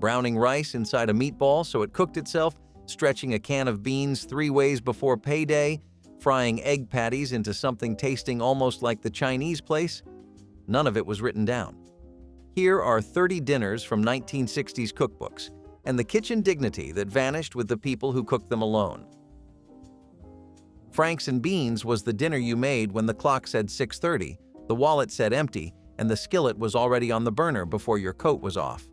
browning rice inside a meatball so it cooked itself, stretching a can of beans 3 ways before payday, frying egg patties into something tasting almost like the Chinese place. None of it was written down. Here are 30 dinners from 1960s cookbooks, and the kitchen dignity that vanished with the people who cooked them alone. Franks and beans was the dinner you made when the clock said 6:30, the wallet said empty, and the skillet was already on the burner before your coat was off.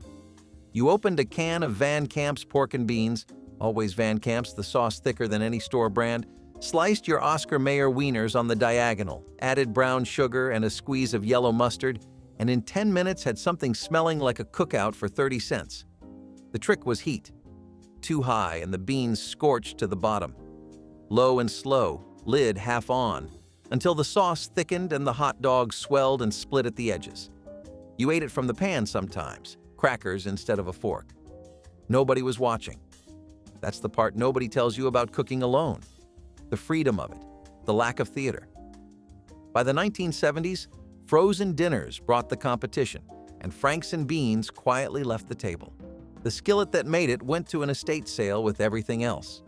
You opened a can of Van Camp's pork and beans, always Van Camp's, the sauce thicker than any store brand, sliced your Oscar Mayer wieners on the diagonal, added brown sugar and a squeeze of yellow mustard, and in 10 minutes had something smelling like a cookout for 30 cents. The trick was heat. Too high and the beans scorched to the bottom. Low and slow, lid half on, until the sauce thickened and the hot dog swelled and split at the edges. You ate it from the pan sometimes, crackers instead of a fork. Nobody was watching. That's the part nobody tells you about cooking alone. The freedom of it, the lack of theater. By the 1970s, frozen dinners brought the competition, and Franks and beans quietly left the table. The skillet that made it went to an estate sale with everything else.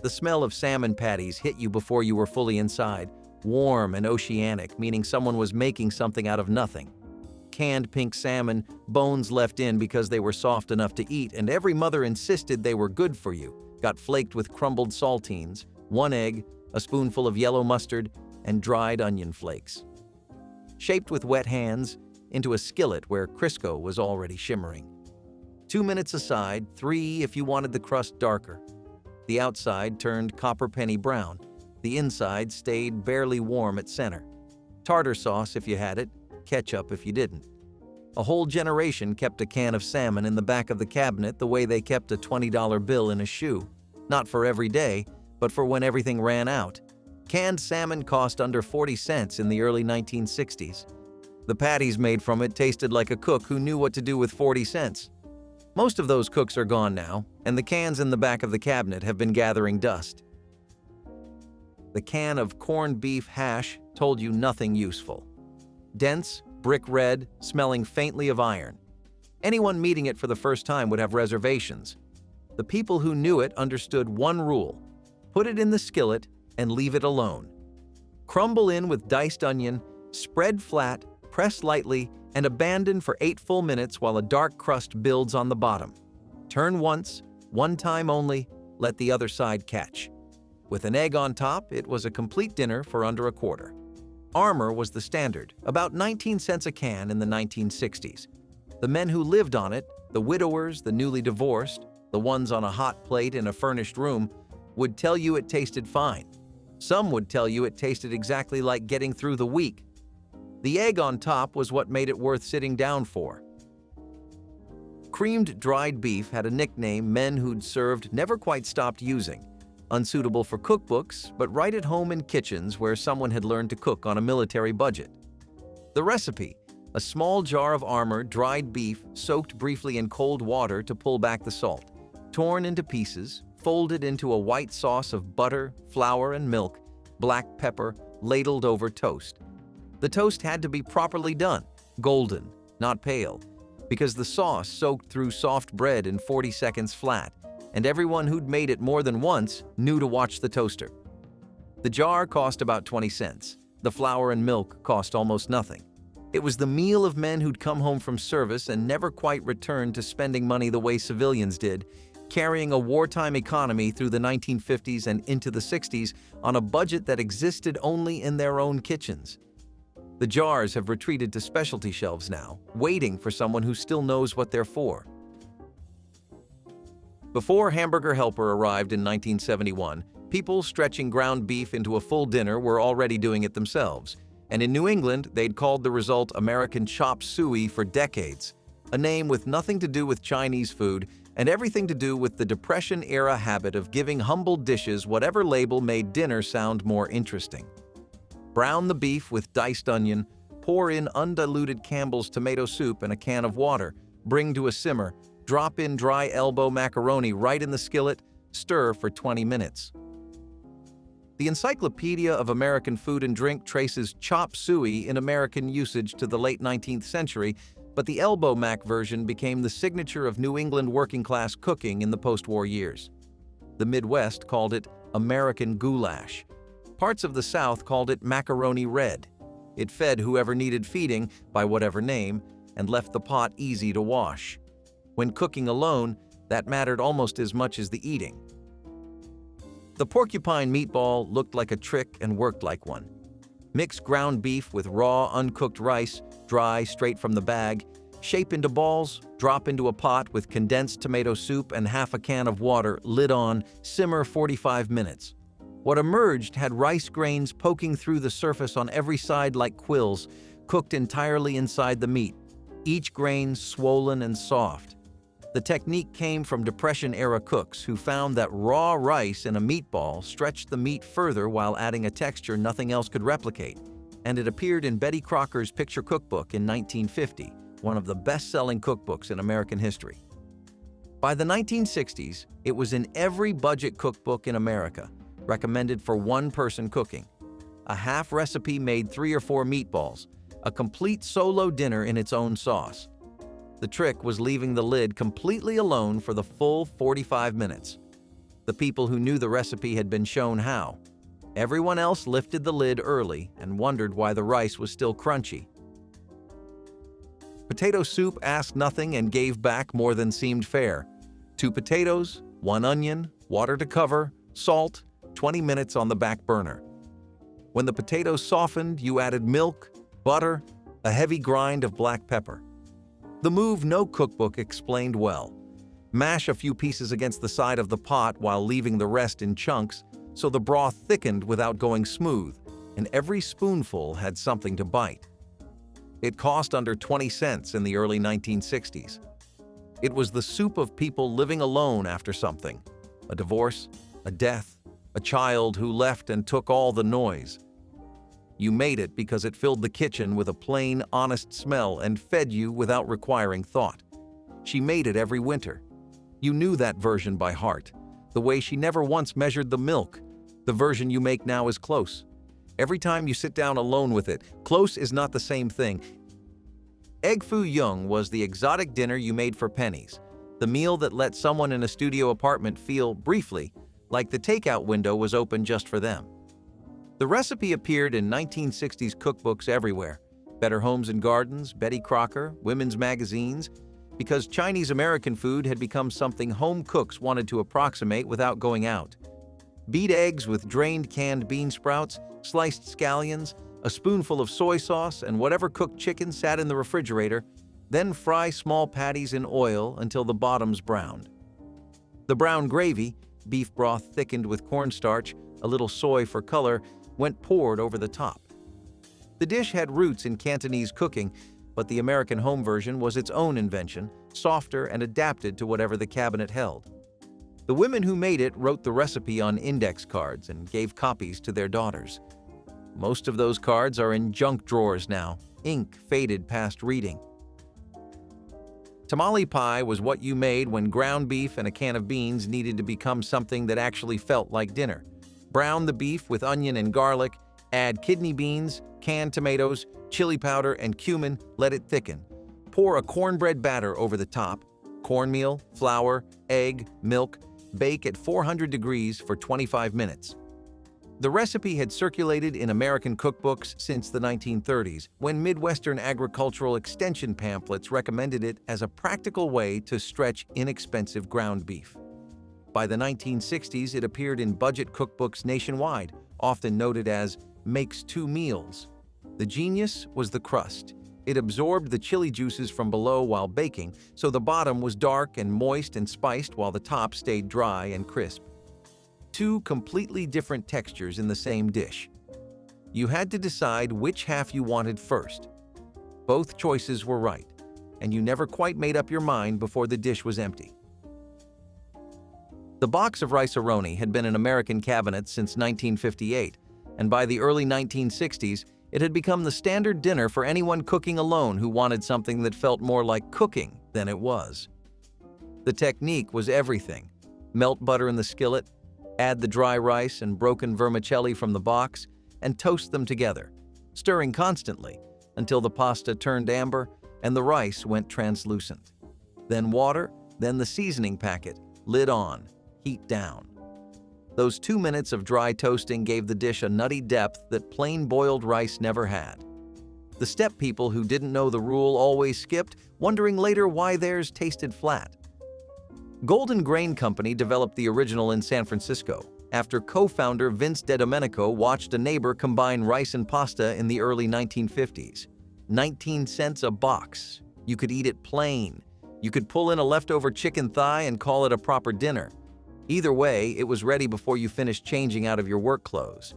The smell of salmon patties hit you before you were fully inside, warm and oceanic, meaning someone was making something out of nothing. Canned pink salmon, bones left in because they were soft enough to eat, and every mother insisted they were good for you, got flaked with crumbled saltines, 1 egg, a spoonful of yellow mustard, and dried onion flakes. Shaped with wet hands into a skillet where Crisco was already shimmering. 2 minutes aside, 3 if you wanted the crust darker. The outside turned copper penny brown. The inside stayed barely warm at center. Tartar sauce if you had it, ketchup if you didn't. A whole generation kept a can of salmon in the back of the cabinet the way they kept a $20 bill in a shoe. Not for every day, but for when everything ran out. Canned salmon cost under 40 cents in the early 1960s. The patties made from it tasted like a cook who knew what to do with 40 cents. Most of those cooks are gone now, and the cans in the back of the cabinet have been gathering dust. The can of corned beef hash told you nothing useful. Dense, brick red, smelling faintly of iron. Anyone meeting it for the first time would have reservations. The people who knew it understood one rule: put it in the skillet and leave it alone. Crumble in with diced onion, spread flat, press lightly, and abandon for 8 full minutes while a dark crust builds on the bottom. Turn once, one time only, let the other side catch. With an egg on top, it was a complete dinner for under a quarter. Armour was the standard, about 19 cents a can in the 1960s. The men who lived on it, the widowers, the newly divorced, the ones on a hot plate in a furnished room, would tell you it tasted fine. Some would tell you it tasted exactly like getting through the week. The egg on top was what made it worth sitting down for. Creamed dried beef had a nickname men who'd served never quite stopped using. Unsuitable for cookbooks, but right at home in kitchens where someone had learned to cook on a military budget. The recipe: a small jar of Armour dried beef soaked briefly in cold water to pull back the salt, torn into pieces, folded into a white sauce of butter, flour, and milk, black pepper, ladled over toast. The toast had to be properly done, golden, not pale, because the sauce soaked through soft bread in 40 seconds flat, and everyone who'd made it more than once knew to watch the toaster. The jar cost about 20 cents. The flour and milk cost almost nothing. It was the meal of men who'd come home from service and never quite returned to spending money the way civilians did, carrying a wartime economy through the 1950s and into the 60s on a budget that existed only in their own kitchens. The jars have retreated to specialty shelves now, waiting for someone who still knows what they're for. Before Hamburger Helper arrived in 1971, people stretching ground beef into a full dinner were already doing it themselves, and in New England, they'd called the result American chop suey for decades, a name with nothing to do with Chinese food and everything to do with the Depression-era habit of giving humble dishes whatever label made dinner sound more interesting. Brown the beef with diced onion, pour in undiluted Campbell's tomato soup and a can of water, bring to a simmer, drop in dry elbow macaroni right in the skillet, stir for 20 minutes. The Encyclopedia of American Food and Drink traces chop suey in American usage to the late 19th century, But the elbow mac version became the signature of New England working-class cooking in the post-war years. The Midwest called it American goulash. Parts of the South called it macaroni red. It fed whoever needed feeding, by whatever name, and left the pot easy to wash. When cooking alone, that mattered almost as much as the eating. The Porcupine meatball looked like a trick and worked like one. Mix ground beef with raw, uncooked rice, dry, straight from the bag, shape into balls, drop into a pot with condensed tomato soup and half a can of water, lid on, simmer 45 minutes. What emerged had rice grains poking through the surface on every side like quills, cooked entirely inside the meat, each grain swollen and soft. The technique came from Depression-era cooks who found that raw rice in a meatball stretched the meat further while adding a texture nothing else could replicate, and it appeared in Betty Crocker's picture cookbook in 1950, one of the best-selling cookbooks in American history. By the 1960s, it was in every budget cookbook in America, recommended for one-person cooking. A half recipe made 3 or 4 meatballs, a complete solo dinner in its own sauce. The trick was leaving the lid completely alone for the full 45 minutes. The people who knew the recipe had been shown how. Everyone else lifted the lid early and wondered why the rice was still crunchy. Potato soup asked nothing and gave back more than seemed fair. 2 potatoes, 1 onion, water to cover, salt, 20 minutes on the back burner. When the potatoes softened, you added milk, butter, a heavy grind of black pepper. The move no cookbook explained well. Mash a few pieces against the side of the pot while leaving the rest in chunks, so the broth thickened without going smooth, and every spoonful had something to bite. It cost under 20 cents in the early 1960s. It was the soup of people living alone after something, a divorce, a death, a child who left and took all the noise. You made it because it filled the kitchen with a plain, honest smell and fed you without requiring thought. She made it every winter. You knew that version by heart, the way she never once measured the milk. The version you make now is close. Every time you sit down alone with it, close is not the same thing. Egg foo young was the exotic dinner you made for pennies, the meal that let someone in a studio apartment feel, briefly, like the takeout window was open just for them. The recipe appeared in 1960s cookbooks everywhere, Better Homes and Gardens, Betty Crocker, women's magazines, because Chinese-American food had become something home cooks wanted to approximate without going out. Beat eggs with drained canned bean sprouts, sliced scallions, a spoonful of soy sauce, and whatever cooked chicken sat in the refrigerator, then fry small patties in oil until the bottoms browned. The brown gravy, beef broth thickened with cornstarch, a little soy for color, went poured over the top. The dish had roots in Cantonese cooking, but the American home version was its own invention, softer and adapted to whatever the cabinet held. The women who made it wrote the recipe on index cards and gave copies to their daughters. Most of those cards are in junk drawers now, ink faded past reading. Tamale pie was what you made when ground beef and a can of beans needed to become something that actually felt like dinner. Brown the beef with onion and garlic, add kidney beans, canned tomatoes, chili powder, and cumin, let it thicken. Pour a cornbread batter over the top, cornmeal, flour, egg, milk, bake at 400 degrees for 25 minutes. The recipe had circulated in American cookbooks since the 1930s, when Midwestern agricultural extension pamphlets recommended it as a practical way to stretch inexpensive ground beef. By the 1960s, it appeared in budget cookbooks nationwide, often noted as makes 2 meals. The genius was the crust. It absorbed the chili juices from below while baking, so the bottom was dark and moist and spiced while the top stayed dry and crisp. 2 completely different textures in the same dish. You had to decide which half you wanted first. Both choices were right, and you never quite made up your mind before the dish was empty. The box of Rice-a-Roni had been in American cabinets since 1958, and by the early 1960s, it had become the standard dinner for anyone cooking alone who wanted something that felt more like cooking than it was. The technique was everything. Melt butter in the skillet, add the dry rice and broken vermicelli from the box, and toast them together, stirring constantly until the pasta turned amber and the rice went translucent. Then water, then the seasoning packet, lid on, heat down. Those 2 minutes of dry toasting gave the dish a nutty depth that plain boiled rice never had. The step people who didn't know the rule always skipped, wondering later why theirs tasted flat. Golden Grain Company developed the original in San Francisco, after co-founder Vince DeDomenico watched a neighbor combine rice and pasta in the early 1950s. 19 cents a box. You could eat it plain. You could pull in a leftover chicken thigh and call it a proper dinner. Either way, it was ready before you finished changing out of your work clothes.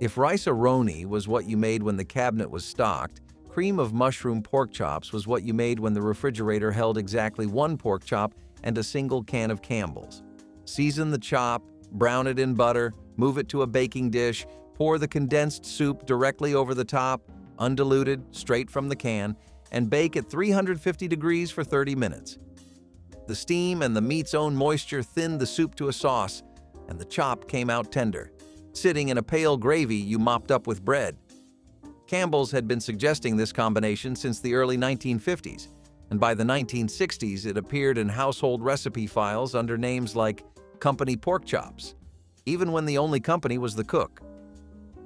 If Rice-a-Roni was what you made when the cabinet was stocked, cream of mushroom pork chops was what you made when the refrigerator held exactly 1 pork chop and a single can of Campbell's. Season the chop, brown it in butter, move it to a baking dish, pour the condensed soup directly over the top, undiluted, straight from the can, and bake at 350 degrees for 30 minutes. The steam and the meat's own moisture thinned the soup to a sauce, and the chop came out tender, sitting in a pale gravy you mopped up with bread. Campbell's had been suggesting this combination since the early 1950s, and by the 1960s it appeared in household recipe files under names like Company Pork Chops, even when the only company was the cook.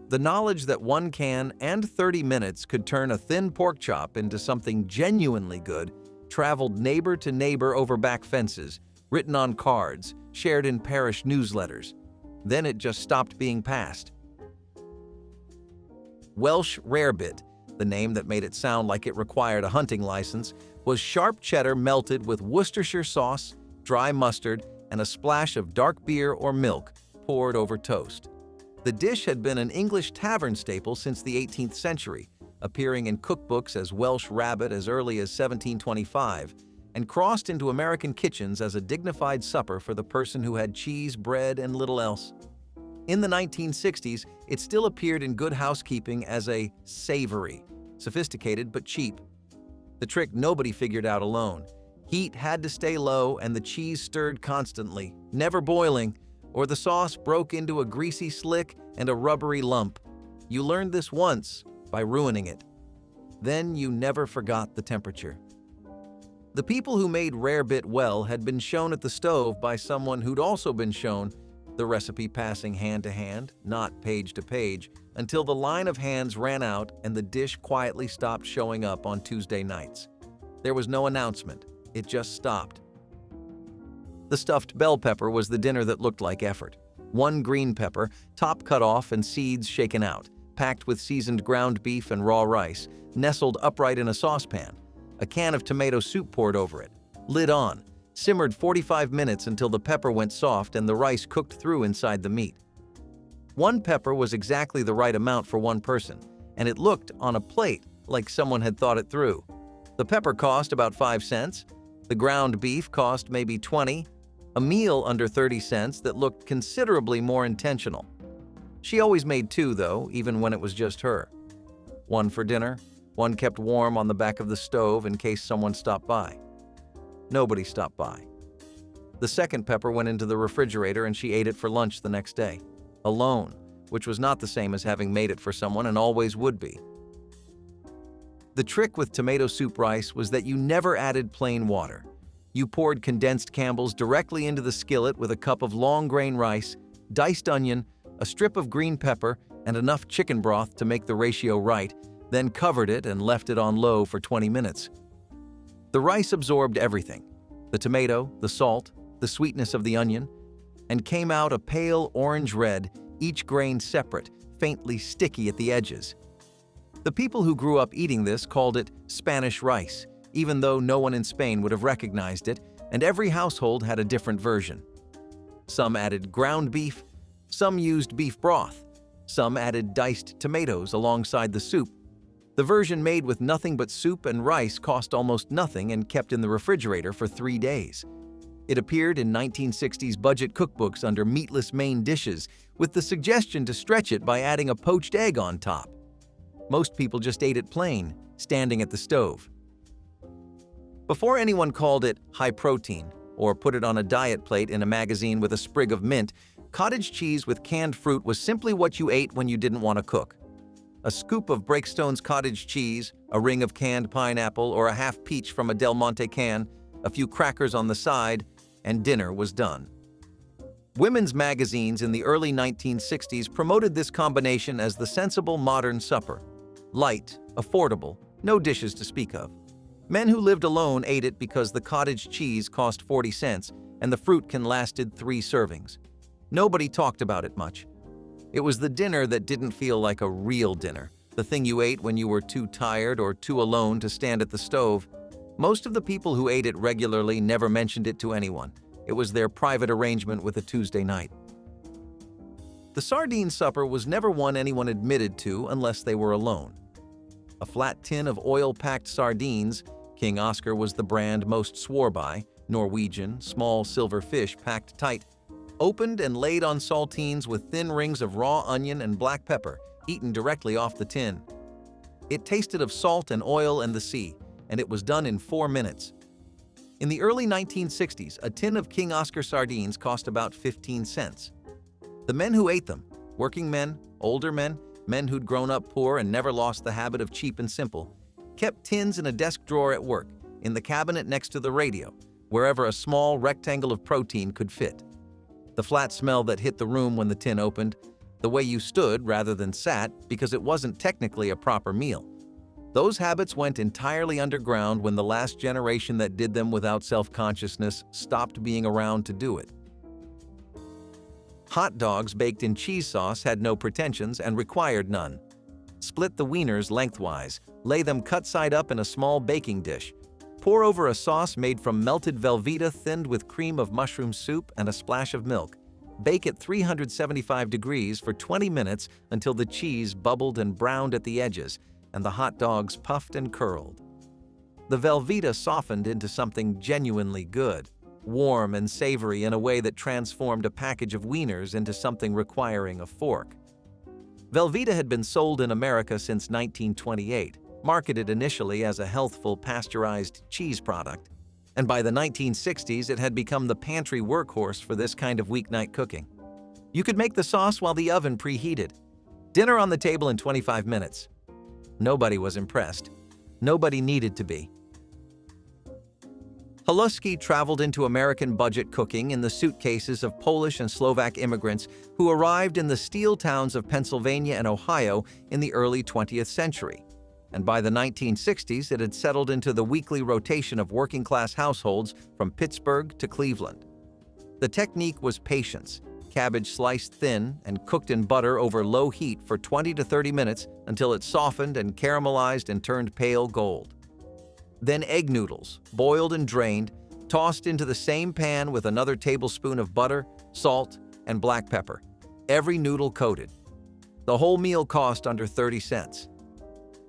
The knowledge that 1 can and 30 minutes could turn a thin pork chop into something genuinely good traveled neighbor to neighbor over back fences, written on cards, shared in parish newsletters. Then it just stopped being passed. Welsh rarebit, the name that made it sound like it required a hunting license, was sharp cheddar melted with Worcestershire sauce, dry mustard, and a splash of dark beer or milk poured over toast. The dish had been an English tavern staple since the 18th century, appearing in cookbooks as Welsh rabbit as early as 1725, and crossed into American kitchens as a dignified supper for the person who had cheese, bread, and little else. In the 1960s, it still appeared in Good Housekeeping as a savory, sophisticated but cheap. The trick nobody figured out alone. Heat had to stay low and the cheese stirred constantly, never boiling, or the sauce broke into a greasy slick and a rubbery lump. You learned this once, by ruining it. Then you never forgot the temperature. The people who made rarebit well had been shown at the stove by someone who'd also been shown, the recipe passing hand to hand, not page to page, until the line of hands ran out and the dish quietly stopped showing up on Tuesday nights. There was no announcement. It just stopped. The stuffed bell pepper was the dinner that looked like effort. 1 green pepper, top cut off and seeds shaken out, packed with seasoned ground beef and raw rice, nestled upright in a saucepan. A can of tomato soup poured over it. Lid on. Simmered 45 minutes until the pepper went soft and the rice cooked through inside the meat. 1 pepper was exactly the right amount for 1 person, and it looked, on a plate, like someone had thought it through. The pepper cost about 5 cents. The ground beef cost maybe 20. A meal under 30 cents that looked considerably more intentional. She always made 2, though, even when it was just her. 1 for dinner, 1 kept warm on the back of the stove in case someone stopped by. Nobody stopped by. The second pepper went into the refrigerator and she ate it for lunch the next day, alone, which was not the same as having made it for someone and always would be. The trick with tomato soup rice was that you never added plain water. You poured condensed Campbell's directly into the skillet with a cup of long grain rice, diced onion, a strip of green pepper, and enough chicken broth to make the ratio right, then covered it and left it on low for 20 minutes. The rice absorbed everything, the tomato, the salt, the sweetness of the onion, and came out a pale orange red, each grain separate, faintly sticky at the edges. The people who grew up eating this called it Spanish rice, even though no one in Spain would have recognized it, and every household had a different version. Some added ground beef, some used beef broth, some added diced tomatoes alongside the soup. The version made with nothing but soup and rice cost almost nothing and kept in the refrigerator for 3 days. It appeared in 1960s budget cookbooks under meatless main dishes, with the suggestion to stretch it by adding a poached egg on top. Most people just ate it plain, standing at the stove. Before anyone called it high protein or put it on a diet plate in a magazine with a sprig of mint, cottage cheese with canned fruit was simply what you ate when you didn't want to cook. A scoop of Breakstone's cottage cheese, a ring of canned pineapple, or a half peach from a Del Monte can, a few crackers on the side, and dinner was done. Women's magazines in the early 1960s promoted this combination as the sensible modern supper. Light, affordable, no dishes to speak of. Men who lived alone ate it because the cottage cheese cost 40 cents and the fruit can lasted 3 servings. Nobody talked about it much. It was the dinner that didn't feel like a real dinner, the thing you ate when you were too tired or too alone to stand at the stove. Most of the people who ate it regularly never mentioned it to anyone. It was their private arrangement with a Tuesday night. The sardine supper was never one anyone admitted to unless they were alone. A flat tin of oil-packed sardines, King Oscar was the brand most swore by, Norwegian, small silver fish packed tight, opened and laid on saltines with thin rings of raw onion and black pepper, eaten directly off the tin. It tasted of salt and oil and the sea, and it was done in 4 minutes. In the early 1960s, a tin of King Oscar sardines cost about 15 cents. The men who ate them, working men, older men, men who'd grown up poor and never lost the habit of cheap and simple, kept tins in a desk drawer at work, in the cabinet next to the radio, wherever a small rectangle of protein could fit. The flat smell that hit the room when the tin opened, the way you stood rather than sat because it wasn't technically a proper meal. Those habits went entirely underground when the last generation that did them without self-consciousness stopped being around to do it. Hot dogs baked in cheese sauce had no pretensions and required none. Split the wieners lengthwise, lay them cut side up in a small baking dish. Pour over a sauce made from melted Velveeta thinned with cream of mushroom soup and a splash of milk. Bake at 375 degrees for 20 minutes until the cheese bubbled and browned at the edges and the hot dogs puffed and curled. The Velveeta softened into something genuinely good, warm and savory in a way that transformed a package of wieners into something requiring a fork. Velveeta had been sold in America since 1928, marketed initially as a healthful pasteurized cheese product, and by the 1960s it had become the pantry workhorse for this kind of weeknight cooking. You could make the sauce while the oven preheated. Dinner on the table in 25 minutes. Nobody was impressed. Nobody needed to be. Haluski traveled into American budget cooking in the suitcases of Polish and Slovak immigrants who arrived in the steel towns of Pennsylvania and Ohio in the early 20th century. And by the 1960s, it had settled into the weekly rotation of working-class households from Pittsburgh to Cleveland. The technique was patience. Cabbage sliced thin and cooked in butter over low heat for 20 to 30 minutes until it softened and caramelized and turned pale gold. Then egg noodles, boiled and drained, tossed into the same pan with another tablespoon of butter, salt, and black pepper, every noodle coated. The whole meal cost under 30 cents.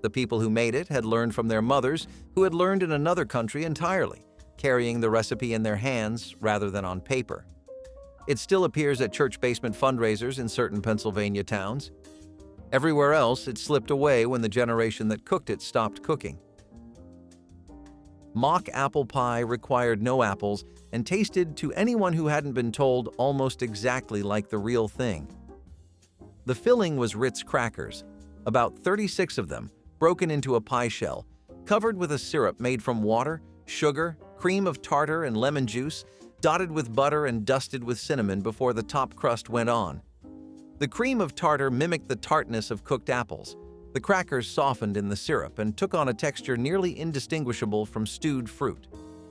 The people who made it had learned from their mothers, who had learned in another country entirely, carrying the recipe in their hands rather than on paper. It still appears at church basement fundraisers in certain Pennsylvania towns. Everywhere else, it slipped away when the generation that cooked it stopped cooking. Mock apple pie required no apples and tasted, to anyone who hadn't been told, almost exactly like the real thing. The filling was Ritz crackers, about 36 of them, broken into a pie shell, covered with a syrup made from water, sugar, cream of tartar, and lemon juice, dotted with butter and dusted with cinnamon before the top crust went on. The cream of tartar mimicked the tartness of cooked apples. The crackers softened in the syrup and took on a texture nearly indistinguishable from stewed fruit.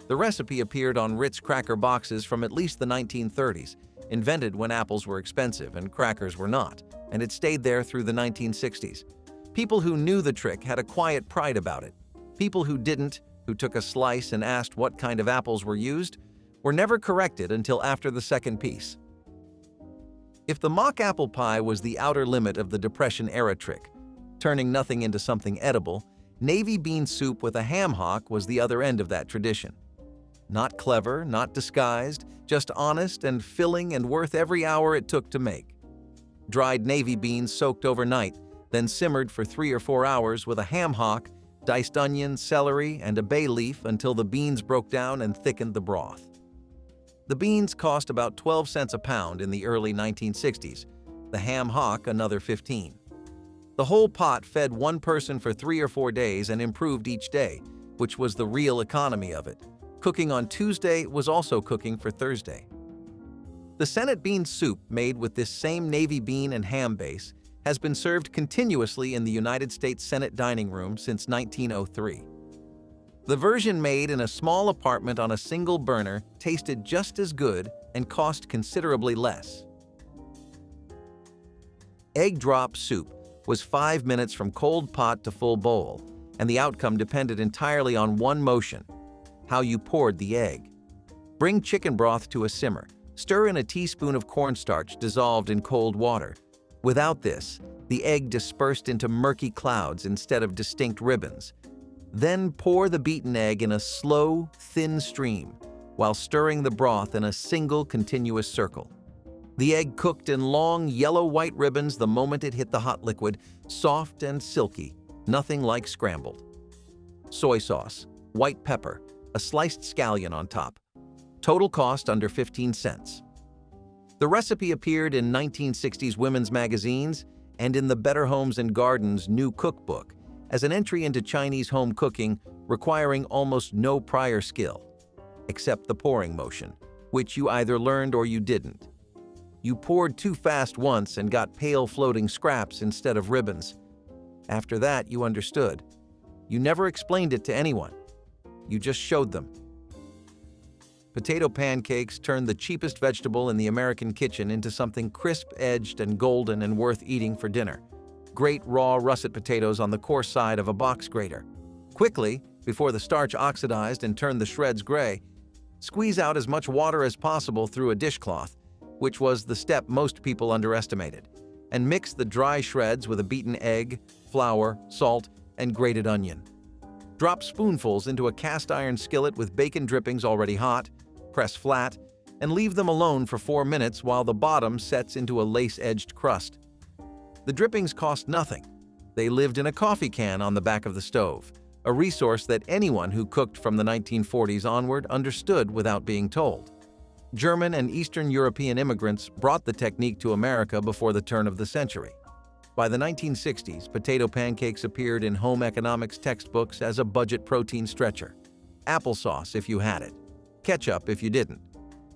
The recipe appeared on Ritz cracker boxes from at least the 1930s, invented when apples were expensive and crackers were not, and it stayed there through the 1960s. People who knew the trick had a quiet pride about it. People who didn't, who took a slice and asked what kind of apples were used, were never corrected until after the second piece. If the mock apple pie was the outer limit of the Depression-era trick, turning nothing into something edible, navy bean soup with a ham hock was the other end of that tradition. Not clever, not disguised, just honest and filling and worth every hour it took to make. Dried navy beans soaked overnight, then simmered for 3 or 4 hours with a ham hock, diced onion, celery, and a bay leaf until the beans broke down and thickened the broth. The beans cost about 12 cents a pound in the early 1960s, the ham hock another 15. The whole pot fed one person for 3 or 4 days and improved each day, which was the real economy of it. Cooking on Tuesday was also cooking for Thursday. The Senate bean soup, made with this same navy bean and ham base, has been served continuously in the United States Senate dining room since 1903. The version made in a small apartment on a single burner tasted just as good and cost considerably less. Egg drop soup was 5 minutes from cold pot to full bowl, and the outcome depended entirely on one motion: how you poured the egg. Bring chicken broth to a simmer. Stir in a teaspoon of cornstarch dissolved in cold water. Without this, the egg dispersed into murky clouds instead of distinct ribbons. Then pour the beaten egg in a slow, thin stream, while stirring the broth in a single continuous circle. The egg cooked in long, yellow-white ribbons the moment it hit the hot liquid, soft and silky, nothing like scrambled. Soy sauce, white pepper, a sliced scallion on top. Total cost under 15 cents. The recipe appeared in 1960s women's magazines and in the Better Homes and Gardens new cookbook as an entry into Chinese home cooking requiring almost no prior skill, except the pouring motion, which you either learned or you didn't. You poured too fast once and got pale floating scraps instead of ribbons. After that, you understood. You never explained it to anyone. You just showed them. Potato pancakes turned the cheapest vegetable in the American kitchen into something crisp-edged and golden and worth eating for dinner. Grate raw russet potatoes on the coarse side of a box grater. Quickly, before the starch oxidized and turned the shreds gray, squeeze out as much water as possible through a dishcloth, which was the step most people underestimated, and mix the dry shreds with a beaten egg, flour, salt, and grated onion. Drop spoonfuls into a cast iron skillet with bacon drippings already hot, press flat, and leave them alone for 4 minutes while the bottom sets into a lace-edged crust. The drippings cost nothing. They lived in a coffee can on the back of the stove, a resource that anyone who cooked from the 1940s onward understood without being told. German and Eastern European immigrants brought the technique to America before the turn of the century. By the 1960s, potato pancakes appeared in home economics textbooks as a budget protein stretcher. Applesauce if you had it, ketchup if you didn't.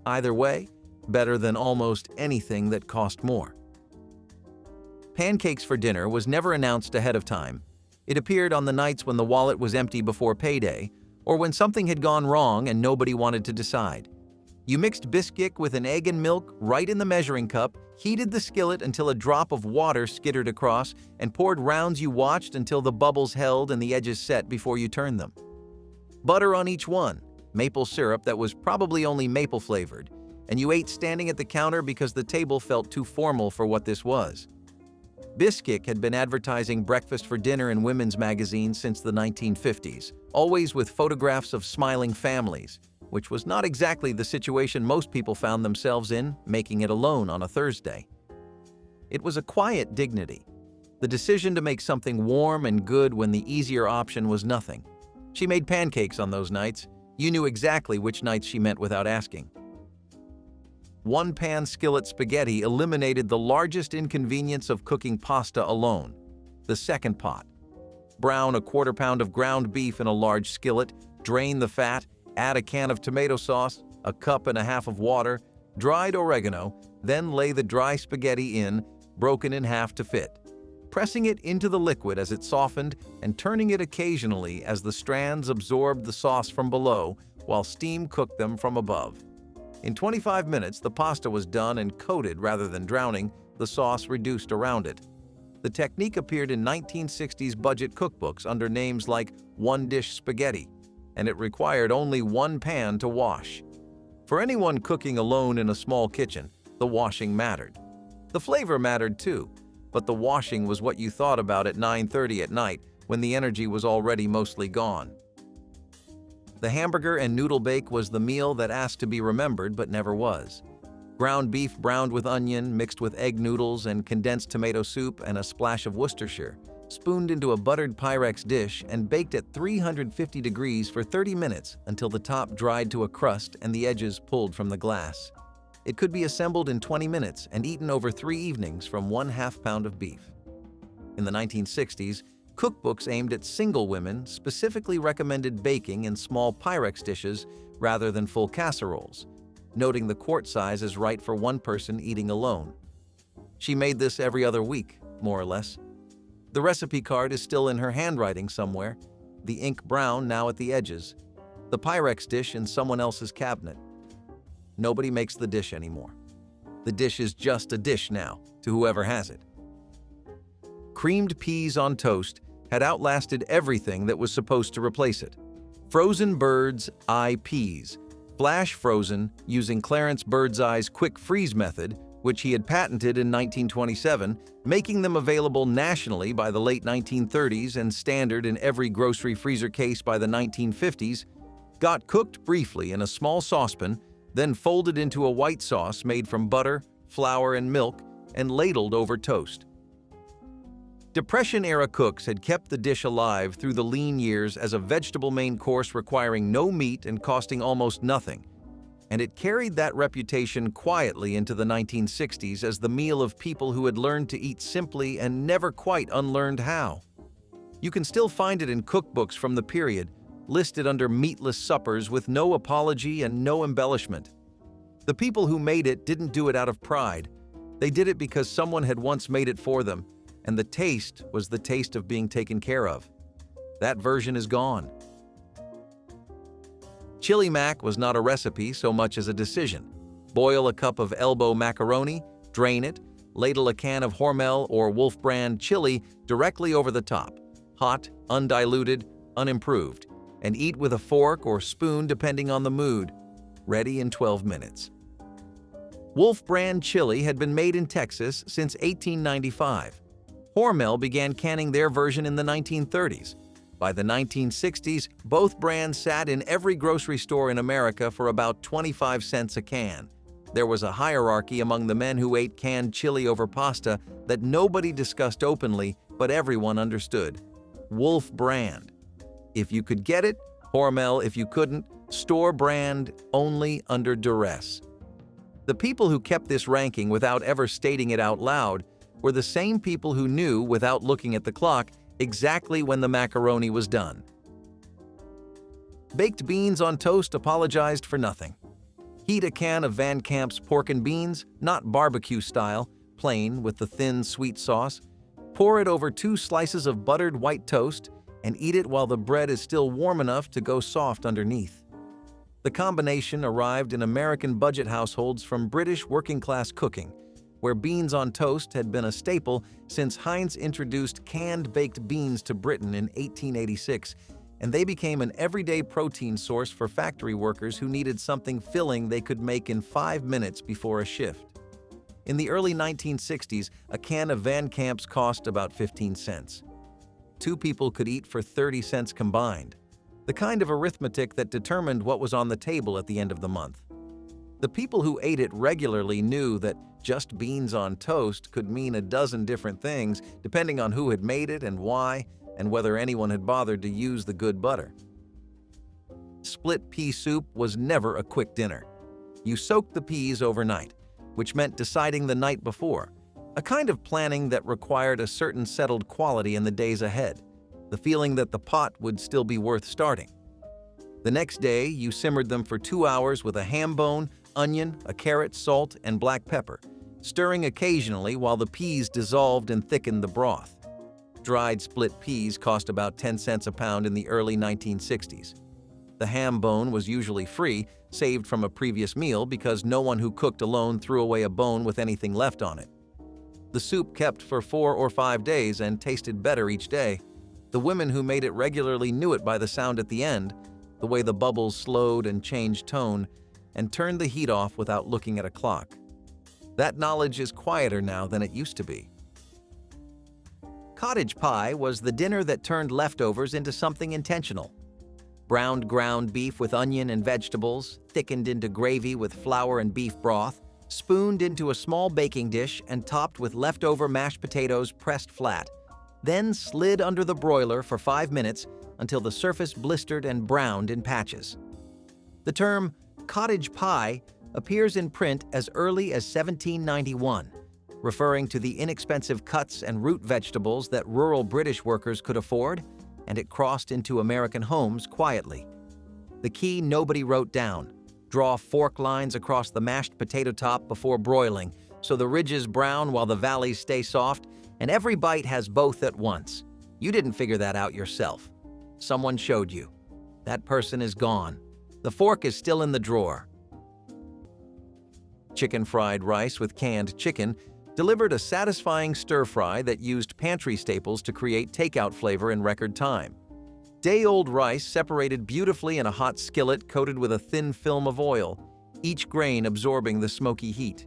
Either way, better than almost anything that cost more. Pancakes for dinner was never announced ahead of time. It appeared on the nights when the wallet was empty before payday, or when something had gone wrong and nobody wanted to decide. You mixed biscuit with an egg and milk right in the measuring cup, heated the skillet until a drop of water skittered across, and poured rounds you watched until the bubbles held and the edges set before you turned them. Butter on each one, maple syrup that was probably only maple flavored, and you ate standing at the counter because the table felt too formal for what this was. Biscuit had been advertising breakfast for dinner in women's magazines since the 1950s, always with photographs of smiling families, which was not exactly the situation most people found themselves in, making it alone on a Thursday. It was a quiet dignity, the decision to make something warm and good when the easier option was nothing. She made pancakes on those nights. You knew exactly which nights she meant without asking. One-pan skillet spaghetti eliminated the largest inconvenience of cooking pasta alone, the second pot. Brown a 1/4 pound of ground beef in a large skillet, drain the fat, add a can of tomato sauce, a 1.5 cups of water, dried oregano, then lay the dry spaghetti in, broken in half to fit, pressing it into the liquid as it softened and turning it occasionally as the strands absorbed the sauce from below while steam cooked them from above. In 25 minutes, the pasta was done and coated rather than drowning, the sauce reduced around it. The technique appeared in 1960s budget cookbooks under names like one-dish spaghetti, and it required only one pan to wash. For anyone cooking alone in a small kitchen, the washing mattered. The flavor mattered too, but the washing was what you thought about at 9:30 at night when the energy was already mostly gone. The hamburger and noodle bake was the meal that asked to be remembered but never was. Ground beef browned with onion, mixed with egg noodles and condensed tomato soup and a splash of Worcestershire, spooned into a buttered Pyrex dish and baked at 350 degrees for 30 minutes until the top dried to a crust and the edges pulled from the glass. It could be assembled in 20 minutes and eaten over 3 evenings from 1/2 pound of beef. In the 1960s, cookbooks aimed at single women specifically recommended baking in small Pyrex dishes rather than full casseroles, noting the quart size is right for one person eating alone. She made this every other week, more or less. The recipe card is still in her handwriting somewhere, the ink brown now at the edges, the Pyrex dish in someone else's cabinet. Nobody makes the dish anymore. The dish is just a dish now, to whoever has it. Creamed peas on toast had outlasted everything that was supposed to replace it. Frozen bird's eye peas, flash frozen using Clarence Birdseye's quick freeze method, which he had patented in 1927, making them available nationally by the late 1930s and standard in every grocery freezer case by the 1950s, got cooked briefly in a small saucepan, then folded into a white sauce made from butter, flour, and milk, and ladled over toast. Depression-era cooks had kept the dish alive through the lean years as a vegetable main course requiring no meat and costing almost nothing, and it carried that reputation quietly into the 1960s as the meal of people who had learned to eat simply and never quite unlearned how. You can still find it in cookbooks from the period, listed under meatless suppers with no apology and no embellishment. The people who made it didn't do it out of pride. They did it because someone had once made it for them, and the taste was the taste of being taken care of. That version is gone. Chili mac was not a recipe so much as a decision. Boil a cup of elbow macaroni, drain it, ladle a can of Hormel or Wolf brand chili directly over the top, hot, undiluted, unimproved, and eat with a fork or spoon depending on the mood. Ready in 12 minutes. Wolf brand chili had been made in Texas since 1895. Hormel began canning their version in the 1930s. By the 1960s, both brands sat in every grocery store in America for about 25 cents a can. There was a hierarchy among the men who ate canned chili over pasta that nobody discussed openly, but everyone understood. Wolf brand. If you could get it, Hormel if you couldn't, store brand only under duress. The people who kept this ranking without ever stating it out loud were the same people who knew, without looking at the clock, exactly when the macaroni was done. Baked beans on toast apologized for nothing. Heat a can of Van Camp's pork and beans, not barbecue style, plain with the thin sweet sauce. Pour it over 2 slices of buttered white toast and eat it while the bread is still warm enough to go soft underneath. The combination arrived in American budget households from British working-class cooking, where beans on toast had been a staple since Heinz introduced canned baked beans to Britain in 1886, and they became an everyday protein source for factory workers who needed something filling they could make in 5 minutes before a shift. In the early 1960s, a can of Van Camp's cost about 15 cents. 2 people could eat for 30 cents combined, the kind of arithmetic that determined what was on the table at the end of the month. The people who ate it regularly knew that just beans on toast could mean a dozen different things depending on who had made it and why, and whether anyone had bothered to use the good butter. Split pea soup was never a quick dinner. You soaked the peas overnight, which meant deciding the night before, a kind of planning that required a certain settled quality in the days ahead, the feeling that the pot would still be worth starting. The next day, you simmered them for 2 hours with a ham bone, onion, a carrot, salt, and black pepper, stirring occasionally while the peas dissolved and thickened the broth. Dried split peas cost about 10 cents a pound in the early 1960s. The ham bone was usually free, saved from a previous meal because no one who cooked alone threw away a bone with anything left on it. The soup kept for 4 or 5 days and tasted better each day. The women who made it regularly knew it by the sound at the end, the way the bubbles slowed and changed tone, and turned the heat off without looking at a clock. That knowledge is quieter now than it used to be. Cottage pie was the dinner that turned leftovers into something intentional. Browned ground beef with onion and vegetables, thickened into gravy with flour and beef broth, spooned into a small baking dish and topped with leftover mashed potatoes pressed flat, then slid under the broiler for 5 minutes until the surface blistered and browned in patches. The term cottage pie appears in print as early as 1791. referring to the inexpensive cuts and root vegetables that rural British workers could afford, and it crossed into American homes quietly. The key nobody wrote down: draw fork lines across the mashed potato top before broiling, so the ridges brown while the valleys stay soft, and every bite has both at once. You didn't figure that out yourself. Someone showed you. That person is gone. The fork is still in the drawer. Chicken fried rice with canned chicken delivered a satisfying stir-fry that used pantry staples to create takeout flavor in record time. Day-old rice separated beautifully in a hot skillet coated with a thin film of oil, each grain absorbing the smoky heat.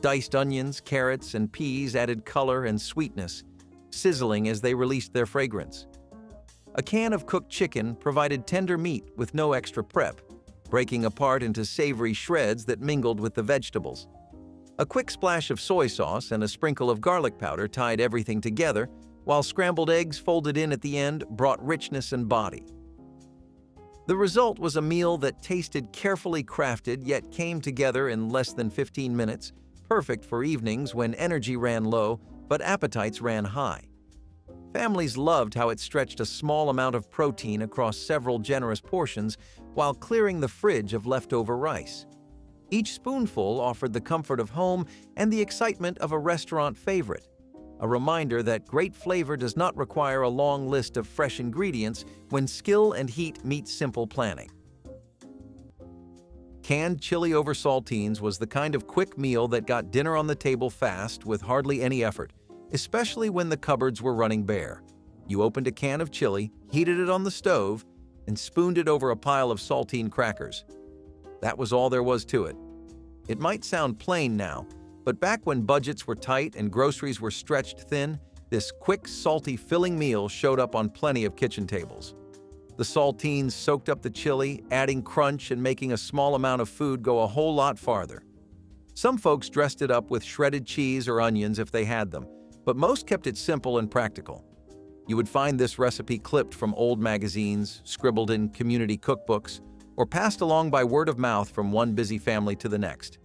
Diced onions, carrots, and peas added color and sweetness, sizzling as they released their fragrance. A can of cooked chicken provided tender meat with no extra prep, breaking apart into savory shreds that mingled with the vegetables. A quick splash of soy sauce and a sprinkle of garlic powder tied everything together, while scrambled eggs folded in at the end brought richness and body. The result was a meal that tasted carefully crafted yet came together in less than 15 minutes, perfect for evenings when energy ran low but appetites ran high. Families loved how it stretched a small amount of protein across several generous portions while clearing the fridge of leftover rice. Each spoonful offered the comfort of home and the excitement of a restaurant favorite, a reminder that great flavor does not require a long list of fresh ingredients when skill and heat meet simple planning. Canned chili over saltines was the kind of quick meal that got dinner on the table fast with hardly any effort, especially when the cupboards were running bare. You opened a can of chili, heated it on the stove, and spooned it over a pile of saltine crackers. That was all there was to it. It might sound plain now, but back when budgets were tight and groceries were stretched thin, this quick, salty, filling meal showed up on plenty of kitchen tables. The saltines soaked up the chili, adding crunch and making a small amount of food go a whole lot farther. Some folks dressed it up with shredded cheese or onions if they had them, but most kept it simple and practical. You would find this recipe clipped from old magazines, scribbled in community cookbooks, or passed along by word of mouth from one busy family to the next.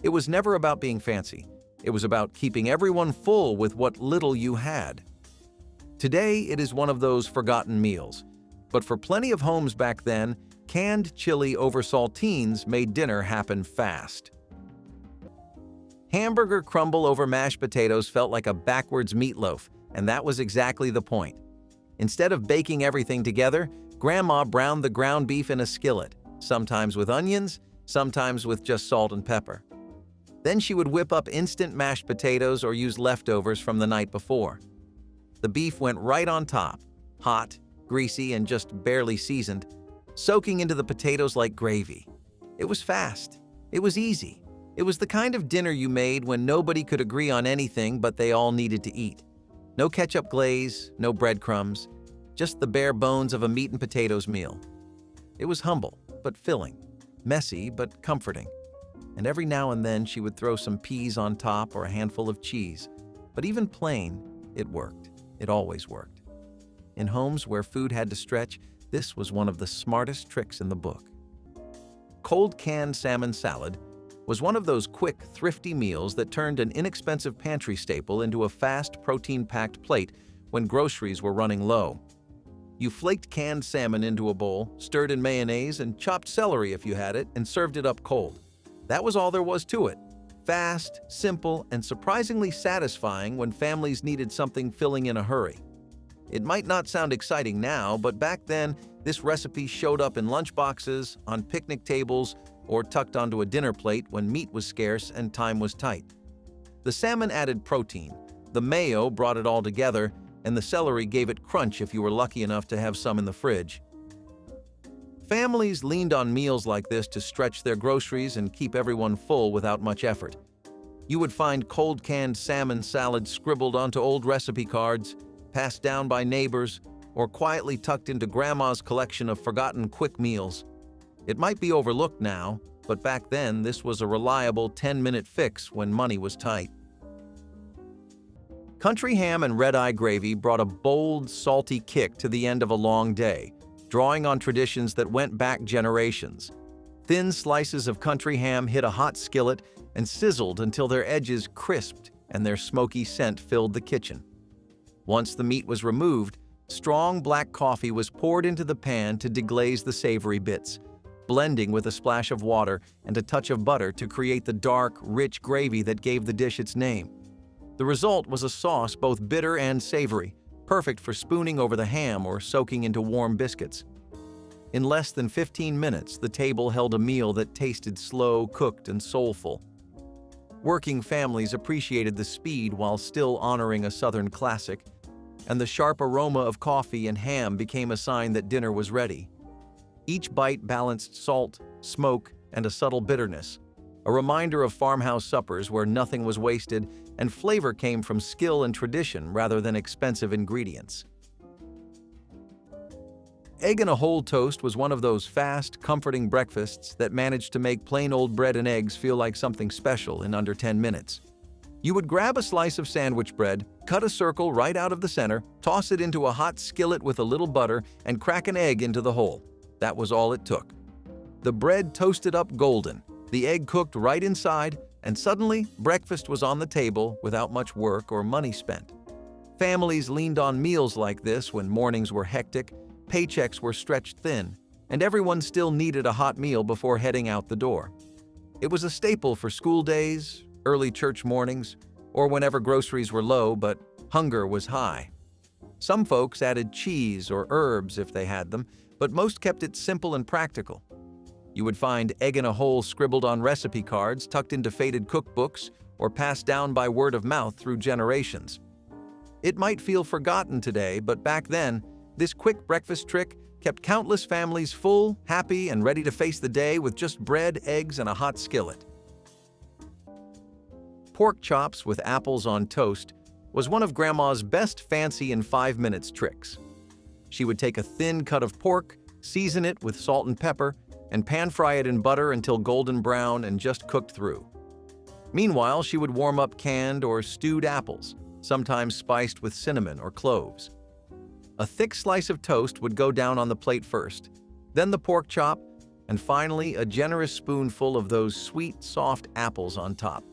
It was never about being fancy. It was about keeping everyone full with what little you had. Today, it is one of those forgotten meals. But for plenty of homes back then, canned chili over saltines made dinner happen fast. Hamburger crumble over mashed potatoes felt like a backwards meatloaf, and that was exactly the point. Instead of baking everything together, Grandma browned the ground beef in a skillet, sometimes with onions, sometimes with just salt and pepper. Then she would whip up instant mashed potatoes or use leftovers from the night before. The beef went right on top, hot, greasy, and just barely seasoned, soaking into the potatoes like gravy. It was fast. It was easy. It was the kind of dinner you made when nobody could agree on anything but they all needed to eat. No ketchup glaze, no breadcrumbs, just the bare bones of a meat and potatoes meal. It was humble, but filling, messy, but comforting. And every now and then she would throw some peas on top or a handful of cheese. But even plain, it worked. It always worked. In homes where food had to stretch, this was one of the smartest tricks in the book. Cold canned salmon salad was one of those quick, thrifty meals that turned an inexpensive pantry staple into a fast, protein-packed plate when groceries were running low. You flaked canned salmon into a bowl, stirred in mayonnaise, and chopped celery if you had it, and served it up cold. That was all there was to it. Fast, simple, and surprisingly satisfying when families needed something filling in a hurry. It might not sound exciting now, but back then, this recipe showed up in lunchboxes, on picnic tables, or tucked onto a dinner plate when meat was scarce and time was tight. The salmon added protein, the mayo brought it all together, and the celery gave it crunch if you were lucky enough to have some in the fridge. Families leaned on meals like this to stretch their groceries and keep everyone full without much effort. You would find cold canned salmon salad scribbled onto old recipe cards, passed down by neighbors, or quietly tucked into Grandma's collection of forgotten quick meals. It might be overlooked now, but back then this was a reliable 10-minute fix when money was tight. Country ham and red-eye gravy brought a bold, salty kick to the end of a long day, drawing on traditions that went back generations. Thin slices of country ham hit a hot skillet and sizzled until their edges crisped and their smoky scent filled the kitchen. Once the meat was removed, strong black coffee was poured into the pan to deglaze the savory bits, blending with a splash of water and a touch of butter to create the dark, rich gravy that gave the dish its name. The result was a sauce both bitter and savory, perfect for spooning over the ham or soaking into warm biscuits. In less than 15 minutes, the table held a meal that tasted slow, cooked, and soulful. Working families appreciated the speed while still honoring a Southern classic, and the sharp aroma of coffee and ham became a sign that dinner was ready. Each bite balanced salt, smoke, and a subtle bitterness, a reminder of farmhouse suppers where nothing was wasted and flavor came from skill and tradition rather than expensive ingredients. Egg in a whole toast was one of those fast, comforting breakfasts that managed to make plain old bread and eggs feel like something special in under 10 minutes. You would grab a slice of sandwich bread, cut a circle right out of the center, toss it into a hot skillet with a little butter, and crack an egg into the hole. That was all it took. The bread toasted up golden, the egg cooked right inside, and suddenly breakfast was on the table without much work or money spent. Families leaned on meals like this when mornings were hectic, paychecks were stretched thin, and everyone still needed a hot meal before heading out the door. It was a staple for school days, early church mornings, or whenever groceries were low but hunger was high. Some folks added cheese or herbs if they had them, but most kept it simple and practical. You would find egg in a hole scribbled on recipe cards, tucked into faded cookbooks, or passed down by word of mouth through generations. It might feel forgotten today, but back then, this quick breakfast trick kept countless families full, happy, and ready to face the day with just bread, eggs, and a hot skillet. Pork chops with apples on toast was one of Grandma's best fancy in 5 minutes tricks. She would take a thin cut of pork, season it with salt and pepper, and pan-fry it in butter until golden brown and just cooked through. Meanwhile, she would warm up canned or stewed apples, sometimes spiced with cinnamon or cloves. A thick slice of toast would go down on the plate first, then the pork chop, and finally a generous spoonful of those sweet, soft apples on top.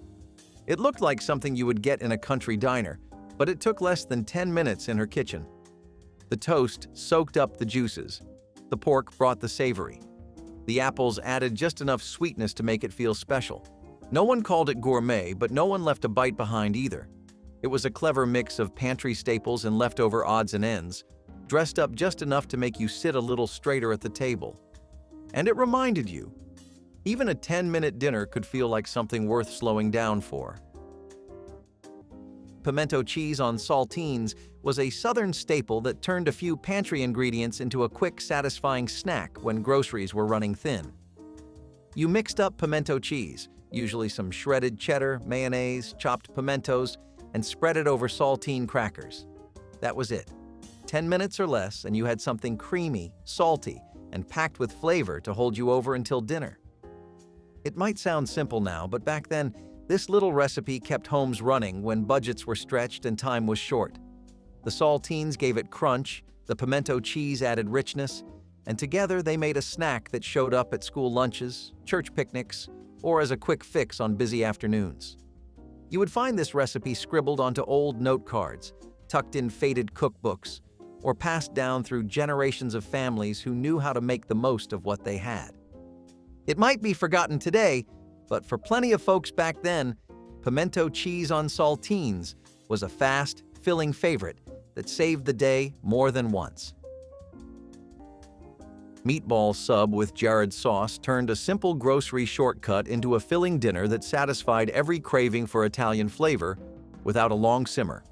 It looked like something you would get in a country diner, but it took less than 10 minutes in her kitchen. The toast soaked up the juices. The pork brought the savory. The apples added just enough sweetness to make it feel special. No one called it gourmet, but no one left a bite behind either. It was a clever mix of pantry staples and leftover odds and ends, dressed up just enough to make you sit a little straighter at the table. And it reminded you, even a 10-minute dinner could feel like something worth slowing down for. Pimento cheese on saltines was a Southern staple that turned a few pantry ingredients into a quick, satisfying snack when groceries were running thin. You mixed up pimento cheese, usually some shredded cheddar, mayonnaise, chopped pimentos, and spread it over saltine crackers. That was it. 10 minutes or less, and you had something creamy, salty, and packed with flavor to hold you over until dinner. It might sound simple now, but back then, this little recipe kept homes running when budgets were stretched and time was short. The saltines gave it crunch, the pimento cheese added richness, and together they made a snack that showed up at school lunches, church picnics, or as a quick fix on busy afternoons. You would find this recipe scribbled onto old note cards, tucked in faded cookbooks, or passed down through generations of families who knew how to make the most of what they had. It might be forgotten today, but for plenty of folks back then, pimento cheese on saltines was a fast, filling favorite that saved the day more than once. Meatball sub with jarred sauce turned a simple grocery shortcut into a filling dinner that satisfied every craving for Italian flavor without a long simmer.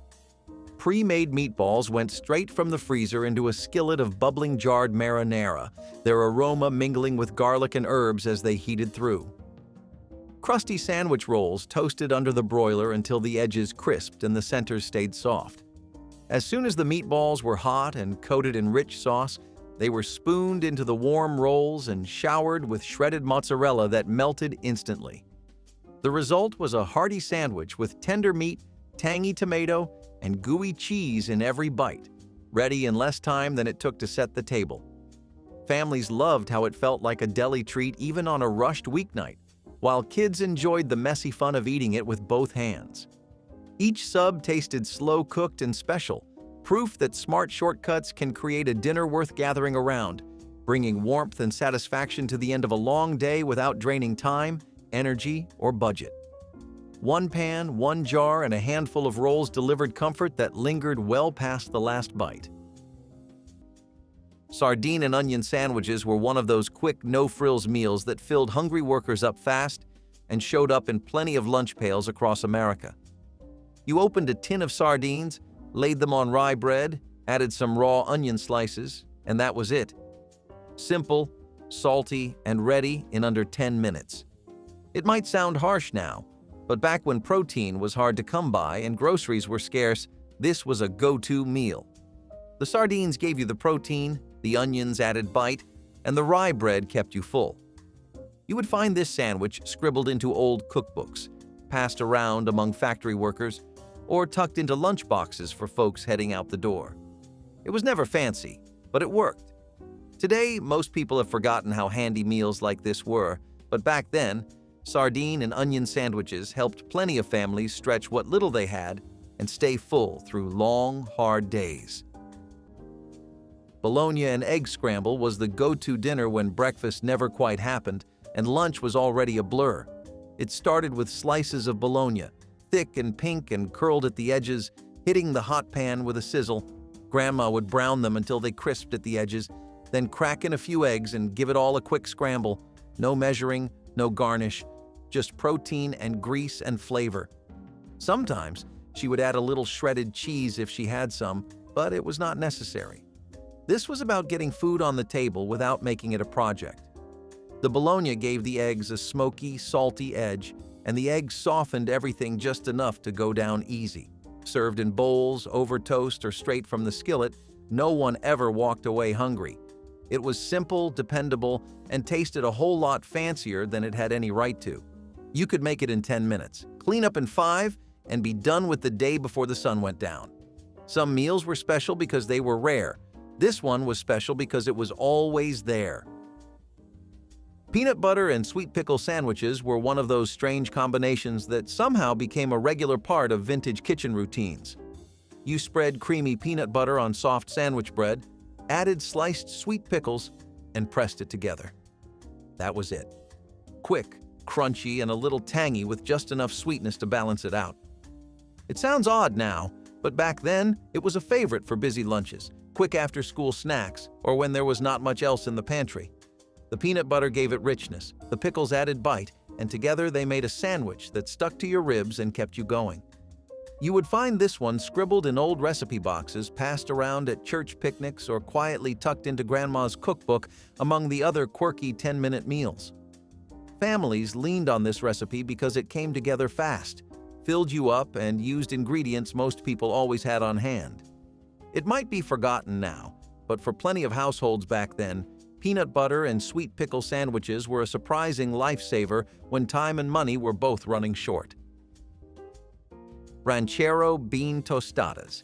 Pre-made meatballs went straight from the freezer into a skillet of bubbling jarred marinara, their aroma mingling with garlic and herbs as they heated through. Crusty sandwich rolls toasted under the broiler until the edges crisped and the centers stayed soft. As soon as the meatballs were hot and coated in rich sauce, they were spooned into the warm rolls and showered with shredded mozzarella that melted instantly. The result was a hearty sandwich with tender meat, tangy tomato, and gooey cheese in every bite, ready in less time than it took to set the table. Families loved how it felt like a deli treat even on a rushed weeknight, while kids enjoyed the messy fun of eating it with both hands. Each sub tasted slow-cooked and special, proof that smart shortcuts can create a dinner worth gathering around, bringing warmth and satisfaction to the end of a long day without draining time, energy, or budget. One pan, one jar, and a handful of rolls delivered comfort that lingered well past the last bite. Sardine and onion sandwiches were one of those quick, no-frills meals that filled hungry workers up fast and showed up in plenty of lunch pails across America. You opened a tin of sardines, laid them on rye bread, added some raw onion slices, and that was it. Simple, salty, and ready in under 10 minutes. It might sound harsh now, but back when protein was hard to come by and groceries were scarce, this was a go-to meal. The sardines gave you the protein, the onions added bite, and the rye bread kept you full. You would find this sandwich scribbled into old cookbooks, passed around among factory workers, or tucked into lunch boxes for folks heading out the door. It was never fancy, but it worked. Today, most people have forgotten how handy meals like this were, but back then, sardine and onion sandwiches helped plenty of families stretch what little they had and stay full through long, hard days. Bologna and egg scramble was the go-to dinner when breakfast never quite happened and lunch was already a blur. It started with slices of bologna, thick and pink and curled at the edges, hitting the hot pan with a sizzle. Grandma would brown them until they crisped at the edges, then crack in a few eggs and give it all a quick scramble. No measuring, no garnish, just protein and grease and flavor. Sometimes she would add a little shredded cheese if she had some, but it was not necessary. This was about getting food on the table without making it a project. The bologna gave the eggs a smoky, salty edge, and the eggs softened everything just enough to go down easy. Served in bowls, over toast, or straight from the skillet, no one ever walked away hungry. It was simple, dependable, and tasted a whole lot fancier than it had any right to. You could make it in 10 minutes, clean up in 5, and be done with the day before the sun went down. Some meals were special because they were rare. This one was special because it was always there. Peanut butter and sweet pickle sandwiches were one of those strange combinations that somehow became a regular part of vintage kitchen routines. You spread creamy peanut butter on soft sandwich bread, added sliced sweet pickles, and pressed it together. That was it. Quick, crunchy, and a little tangy with just enough sweetness to balance it out. It sounds odd now, but back then it was a favorite for busy lunches, quick after-school snacks, or when there was not much else in the pantry. The peanut butter gave it richness, the pickles added bite, and together they made a sandwich that stuck to your ribs and kept you going. You would find this one scribbled in old recipe boxes passed around at church picnics or quietly tucked into Grandma's cookbook among the other quirky 10-minute meals. Families leaned on this recipe because it came together fast, filled you up, and used ingredients most people always had on hand. It might be forgotten now, but for plenty of households back then, peanut butter and sweet pickle sandwiches were a surprising lifesaver when time and money were both running short. Ranchero bean tostadas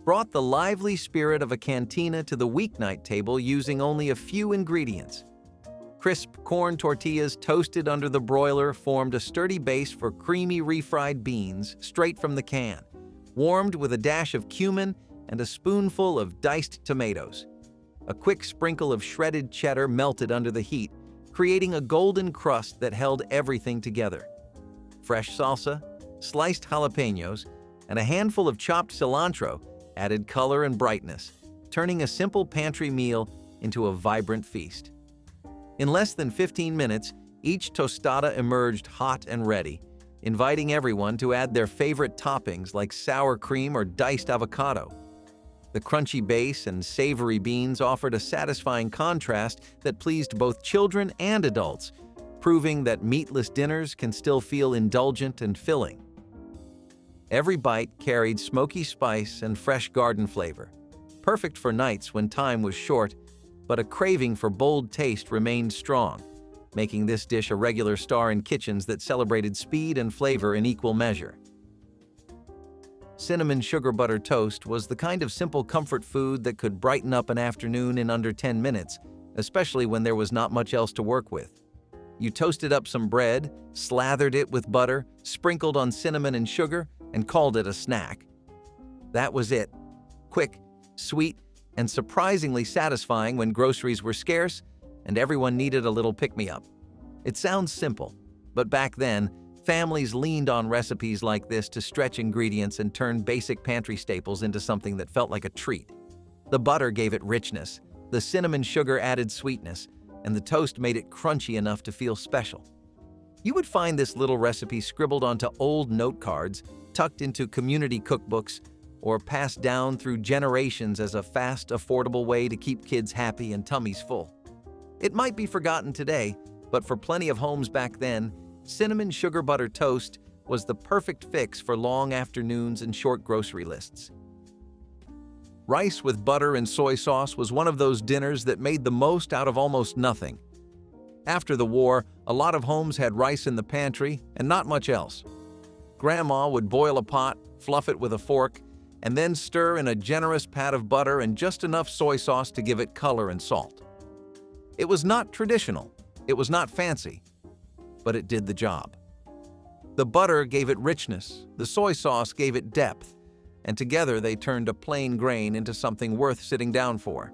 brought the lively spirit of a cantina to the weeknight table using only a few ingredients. Crisp corn tortillas toasted under the broiler formed a sturdy base for creamy refried beans straight from the can, warmed with a dash of cumin and a spoonful of diced tomatoes. A quick sprinkle of shredded cheddar melted under the heat, creating a golden crust that held everything together. Fresh salsa, sliced jalapenos, and a handful of chopped cilantro added color and brightness, turning a simple pantry meal into a vibrant feast. In less than 15 minutes, each tostada emerged hot and ready, inviting everyone to add their favorite toppings like sour cream or diced avocado. The crunchy base and savory beans offered a satisfying contrast that pleased both children and adults, proving that meatless dinners can still feel indulgent and filling. Every bite carried smoky spice and fresh garden flavor, perfect for nights when time was short, but a craving for bold taste remained strong, making this dish a regular star in kitchens that celebrated speed and flavor in equal measure. Cinnamon sugar butter toast was the kind of simple comfort food that could brighten up an afternoon in under 10 minutes, especially when there was not much else to work with. You toasted up some bread, slathered it with butter, sprinkled on cinnamon and sugar, and called it a snack. That was it. Quick, sweet, and surprisingly satisfying when groceries were scarce and everyone needed a little pick-me-up. It sounds simple, but back then, families leaned on recipes like this to stretch ingredients and turn basic pantry staples into something that felt like a treat. The butter gave it richness, the cinnamon sugar added sweetness, and the toast made it crunchy enough to feel special. You would find this little recipe scribbled onto old note cards, tucked into community cookbooks, or passed down through generations as a fast, affordable way to keep kids happy and tummies full. It might be forgotten today, but for plenty of homes back then, cinnamon sugar butter toast was the perfect fix for long afternoons and short grocery lists. Rice with butter and soy sauce was one of those dinners that made the most out of almost nothing. After the war, a lot of homes had rice in the pantry and not much else. Grandma would boil a pot, fluff it with a fork, and then stir in a generous pat of butter and just enough soy sauce to give it color and salt. It was not traditional, it was not fancy, but it did the job. The butter gave it richness, the soy sauce gave it depth, and together they turned a plain grain into something worth sitting down for.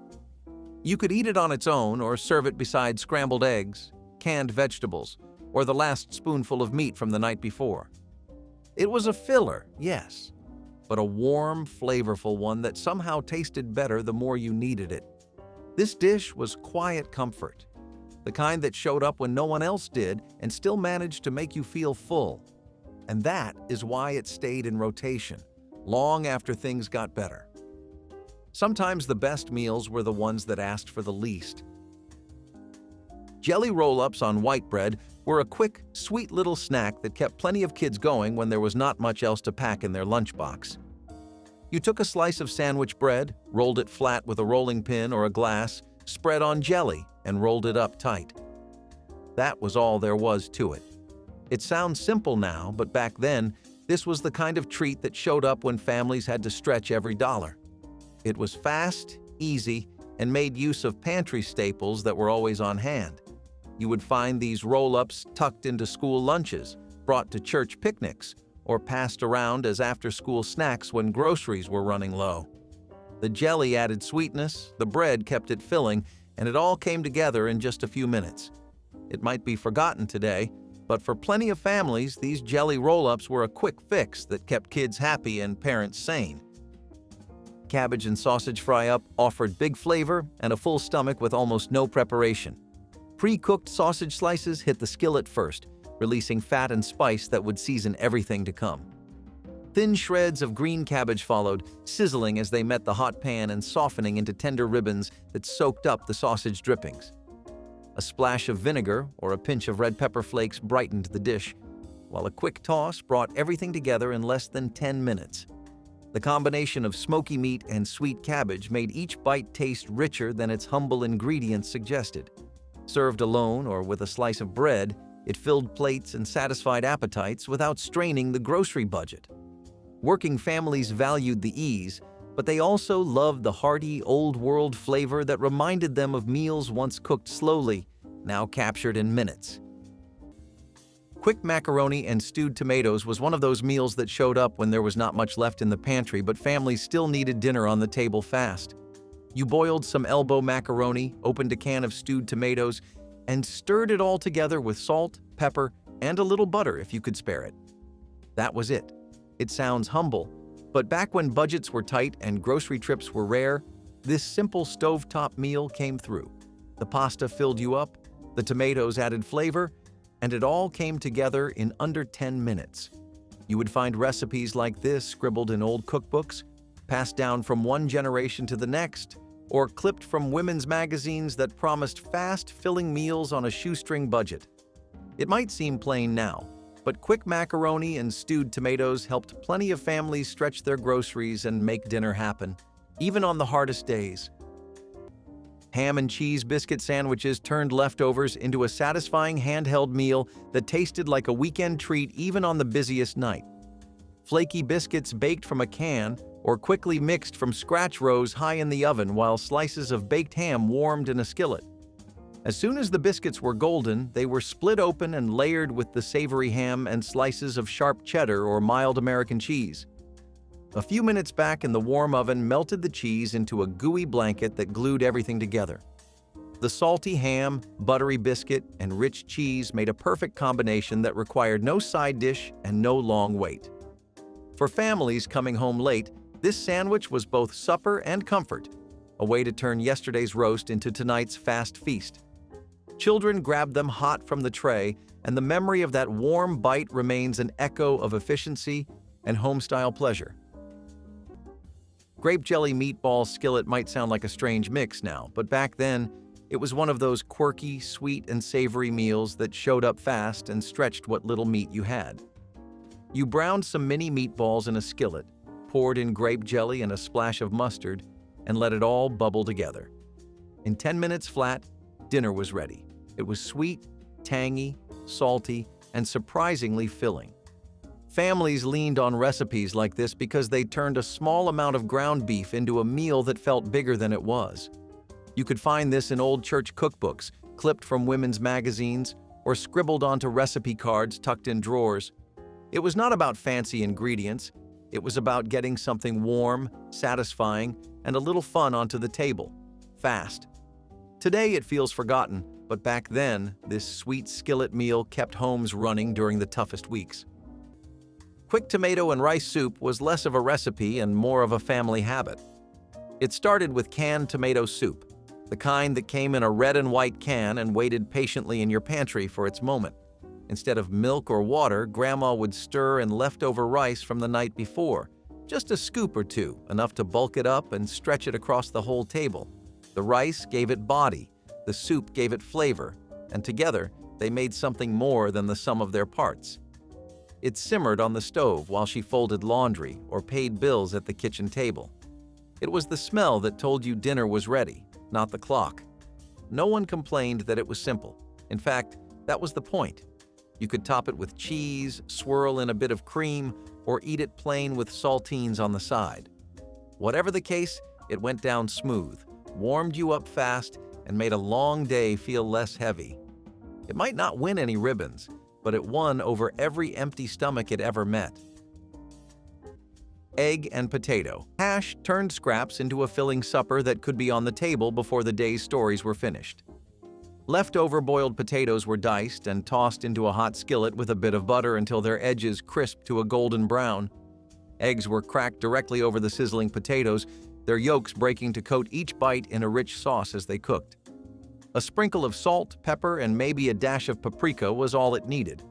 You could eat it on its own or serve it beside scrambled eggs, canned vegetables, or the last spoonful of meat from the night before. It was a filler, yes, but a warm, flavorful one that somehow tasted better the more you needed it. This dish was quiet comfort, the kind that showed up when no one else did and still managed to make you feel full. And that is why it stayed in rotation, long after things got better. Sometimes the best meals were the ones that asked for the least. Jelly roll-ups on white bread were a quick, sweet little snack that kept plenty of kids going when there was not much else to pack in their lunchbox. You took a slice of sandwich bread, rolled it flat with a rolling pin or a glass, spread on jelly, and rolled it up tight. That was all there was to it. It sounds simple now, but back then, this was the kind of treat that showed up when families had to stretch every dollar. It was fast, easy, and made use of pantry staples that were always on hand. You would find these roll-ups tucked into school lunches, brought to church picnics, or passed around as after-school snacks when groceries were running low. The jelly added sweetness, the bread kept it filling, and it all came together in just a few minutes. It might be forgotten today, but for plenty of families, these jelly roll-ups were a quick fix that kept kids happy and parents sane. Cabbage and sausage fry-up offered big flavor and a full stomach with almost no preparation. Pre-cooked sausage slices hit the skillet first, releasing fat and spice that would season everything to come. Thin shreds of green cabbage followed, sizzling as they met the hot pan and softening into tender ribbons that soaked up the sausage drippings. A splash of vinegar or a pinch of red pepper flakes brightened the dish, while a quick toss brought everything together in less than 10 minutes. The combination of smoky meat and sweet cabbage made each bite taste richer than its humble ingredients suggested. Served alone or with a slice of bread, it filled plates and satisfied appetites without straining the grocery budget. Working families valued the ease, but they also loved the hearty, old-world flavor that reminded them of meals once cooked slowly, now captured in minutes. Quick macaroni and stewed tomatoes was one of those meals that showed up when there was not much left in the pantry, but families still needed dinner on the table fast. You boiled some elbow macaroni, opened a can of stewed tomatoes, and stirred it all together with salt, pepper, and a little butter if you could spare it. That was it. It sounds humble, but back when budgets were tight and grocery trips were rare, this simple stovetop meal came through. The pasta filled you up, the tomatoes added flavor, and it all came together in under 10 minutes. You would find recipes like this scribbled in old cookbooks, passed down from one generation to the next, or clipped from women's magazines that promised fast, filling meals on a shoestring budget. It might seem plain now, but quick macaroni and stewed tomatoes helped plenty of families stretch their groceries and make dinner happen, even on the hardest days. Ham and cheese biscuit sandwiches turned leftovers into a satisfying handheld meal that tasted like a weekend treat even on the busiest night. Flaky biscuits baked from a can or quickly mixed from scratch rose high in the oven while slices of baked ham warmed in a skillet. As soon as the biscuits were golden, they were split open and layered with the savory ham and slices of sharp cheddar or mild American cheese. A few minutes back in the warm oven melted the cheese into a gooey blanket that glued everything together. The salty ham, buttery biscuit, and rich cheese made a perfect combination that required no side dish and no long wait. For families coming home late, this sandwich was both supper and comfort, a way to turn yesterday's roast into tonight's fast feast. Children grabbed them hot from the tray, and the memory of that warm bite remains an echo of efficiency and home-style pleasure. Grape jelly meatball skillet might sound like a strange mix now, but back then, it was one of those quirky, sweet, and savory meals that showed up fast and stretched what little meat you had. You browned some mini meatballs in a skillet, poured in grape jelly and a splash of mustard, and let it all bubble together. In 10 minutes flat, dinner was ready. It was sweet, tangy, salty, and surprisingly filling. Families leaned on recipes like this because they turned a small amount of ground beef into a meal that felt bigger than it was. You could find this in old church cookbooks, clipped from women's magazines, or scribbled onto recipe cards tucked in drawers. It was not about fancy ingredients. It was about getting something warm, satisfying, and a little fun onto the table, fast. Today it feels forgotten, but back then, this sweet skillet meal kept homes running during the toughest weeks. Quick tomato and rice soup was less of a recipe and more of a family habit. It started with canned tomato soup, the kind that came in a red and white can and waited patiently in your pantry for its moment. Instead of milk or water, Grandma would stir in leftover rice from the night before, just a scoop or two, enough to bulk it up and stretch it across the whole table. The rice gave it body, the soup gave it flavor, and together they made something more than the sum of their parts. It simmered on the stove while she folded laundry or paid bills at the kitchen table. It was the smell that told you dinner was ready, not the clock. No one complained that it was simple. In fact, that was the point. You could top it with cheese, swirl in a bit of cream, or eat it plain with saltines on the side. Whatever the case, it went down smooth, warmed you up fast, and made a long day feel less heavy. It might not win any ribbons, but it won over every empty stomach it ever met. Egg and potato. Hash turned scraps into a filling supper that could be on the table before the day's stories were finished. Leftover boiled potatoes were diced and tossed into a hot skillet with a bit of butter until their edges crisped to a golden brown. Eggs were cracked directly over the sizzling potatoes, their yolks breaking to coat each bite in a rich sauce as they cooked. A sprinkle of salt, pepper, and maybe a dash of paprika was all it needed.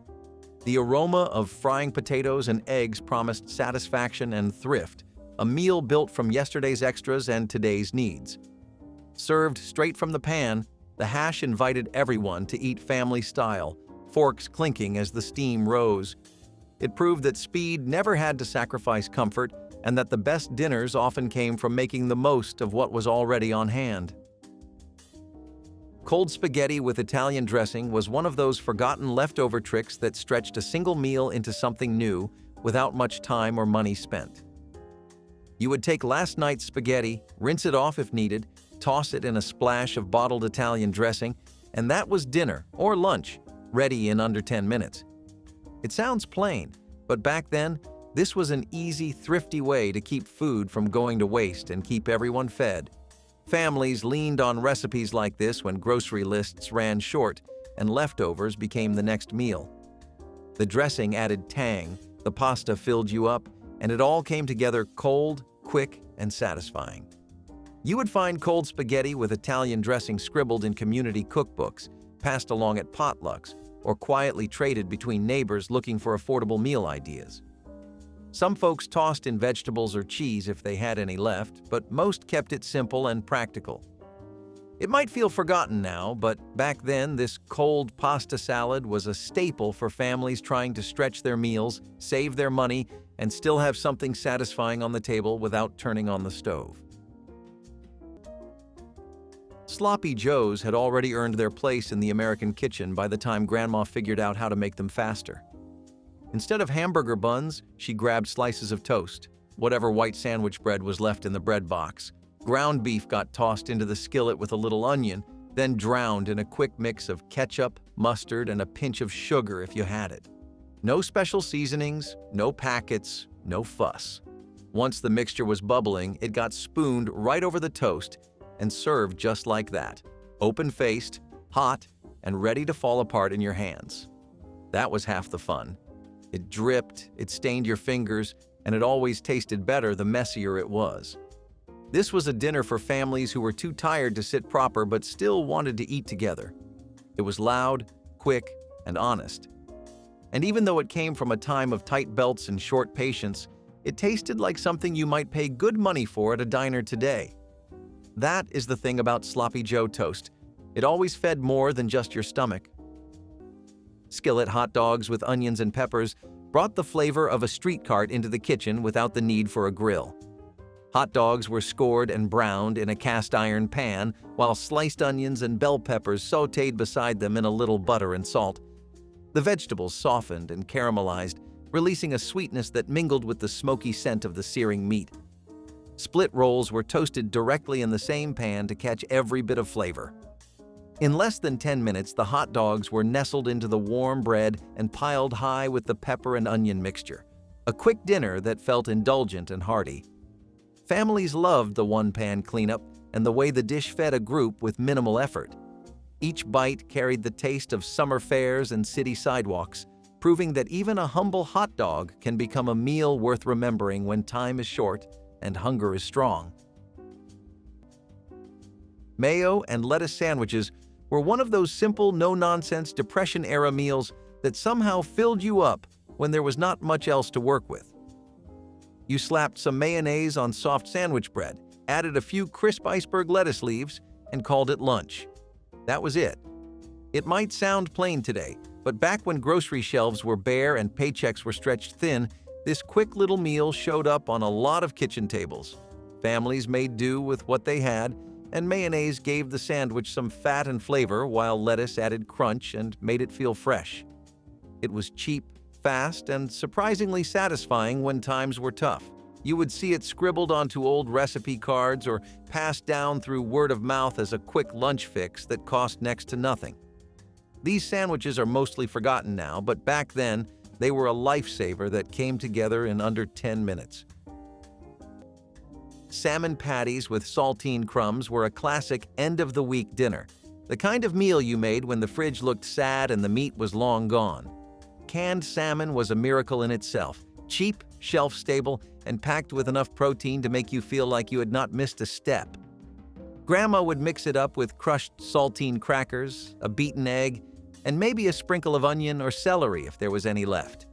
The aroma of frying potatoes and eggs promised satisfaction and thrift, a meal built from yesterday's extras and today's needs. Served straight from the pan, the hash invited everyone to eat family style, forks clinking as the steam rose. It proved that speed never had to sacrifice comfort and that the best dinners often came from making the most of what was already on hand. Cold spaghetti with Italian dressing was one of those forgotten leftover tricks that stretched a single meal into something new without much time or money spent. You would take last night's spaghetti, rinse it off if needed, toss it in a splash of bottled Italian dressing, and that was dinner or lunch, ready in under 10 minutes. It sounds plain, but back then, this was an easy, thrifty way to keep food from going to waste and keep everyone fed. Families leaned on recipes like this when grocery lists ran short and leftovers became the next meal. The dressing added tang, the pasta filled you up, and it all came together cold, quick, and satisfying. You would find cold spaghetti with Italian dressing scribbled in community cookbooks, passed along at potlucks, or quietly traded between neighbors looking for affordable meal ideas. Some folks tossed in vegetables or cheese if they had any left, but most kept it simple and practical. It might feel forgotten now, but back then this cold pasta salad was a staple for families trying to stretch their meals, save their money, and still have something satisfying on the table without turning on the stove. Sloppy Joes had already earned their place in the American kitchen by the time Grandma figured out how to make them faster. Instead of hamburger buns, she grabbed slices of toast, whatever white sandwich bread was left in the bread box. Ground beef got tossed into the skillet with a little onion, then drowned in a quick mix of ketchup, mustard, and a pinch of sugar if you had it. No special seasonings, no packets, no fuss. Once the mixture was bubbling, it got spooned right over the toast and served just like that, open-faced, hot, and ready to fall apart in your hands. That was half the fun. It dripped, it stained your fingers, and it always tasted better the messier it was. This was a dinner for families who were too tired to sit proper but still wanted to eat together. It was loud, quick, and honest. And even though it came from a time of tight belts and short patience, it tasted like something you might pay good money for at a diner today. That is the thing about Sloppy Joe toast. It always fed more than just your stomach. Skillet hot dogs with onions and peppers brought the flavor of a street cart into the kitchen without the need for a grill. Hot dogs were scored and browned in a cast iron pan, while sliced onions and bell peppers sautéed beside them in a little butter and salt. The vegetables softened and caramelized, releasing a sweetness that mingled with the smoky scent of the searing meat. Split rolls were toasted directly in the same pan to catch every bit of flavor. In less than 10 minutes, the hot dogs were nestled into the warm bread and piled high with the pepper and onion mixture. A quick dinner that felt indulgent and hearty. Families loved the one-pan cleanup and the way the dish fed a group with minimal effort. Each bite carried the taste of summer fairs and city sidewalks, proving that even a humble hot dog can become a meal worth remembering when time is short and hunger is strong. Mayo and lettuce sandwiches were one of those simple, no-nonsense Depression-era meals that somehow filled you up when there was not much else to work with. You slapped some mayonnaise on soft sandwich bread, added a few crisp iceberg lettuce leaves, and called it lunch. That was it. It might sound plain today, but back when grocery shelves were bare and paychecks were stretched thin, this quick little meal showed up on a lot of kitchen tables. Families made do with what they had, and mayonnaise gave the sandwich some fat and flavor while lettuce added crunch and made it feel fresh. It was cheap, fast, and surprisingly satisfying when times were tough. You would see it scribbled onto old recipe cards or passed down through word of mouth as a quick lunch fix that cost next to nothing. These sandwiches are mostly forgotten now, but back then, they were a lifesaver that came together in under 10 minutes. Salmon patties with saltine crumbs were a classic end-of-the-week dinner, the kind of meal you made when the fridge looked sad and the meat was long gone. Canned salmon was a miracle in itself, cheap, shelf-stable, and packed with enough protein to make you feel like you had not missed a step. Grandma would mix it up with crushed saltine crackers, a beaten egg, and maybe a sprinkle of onion or celery if there was any left.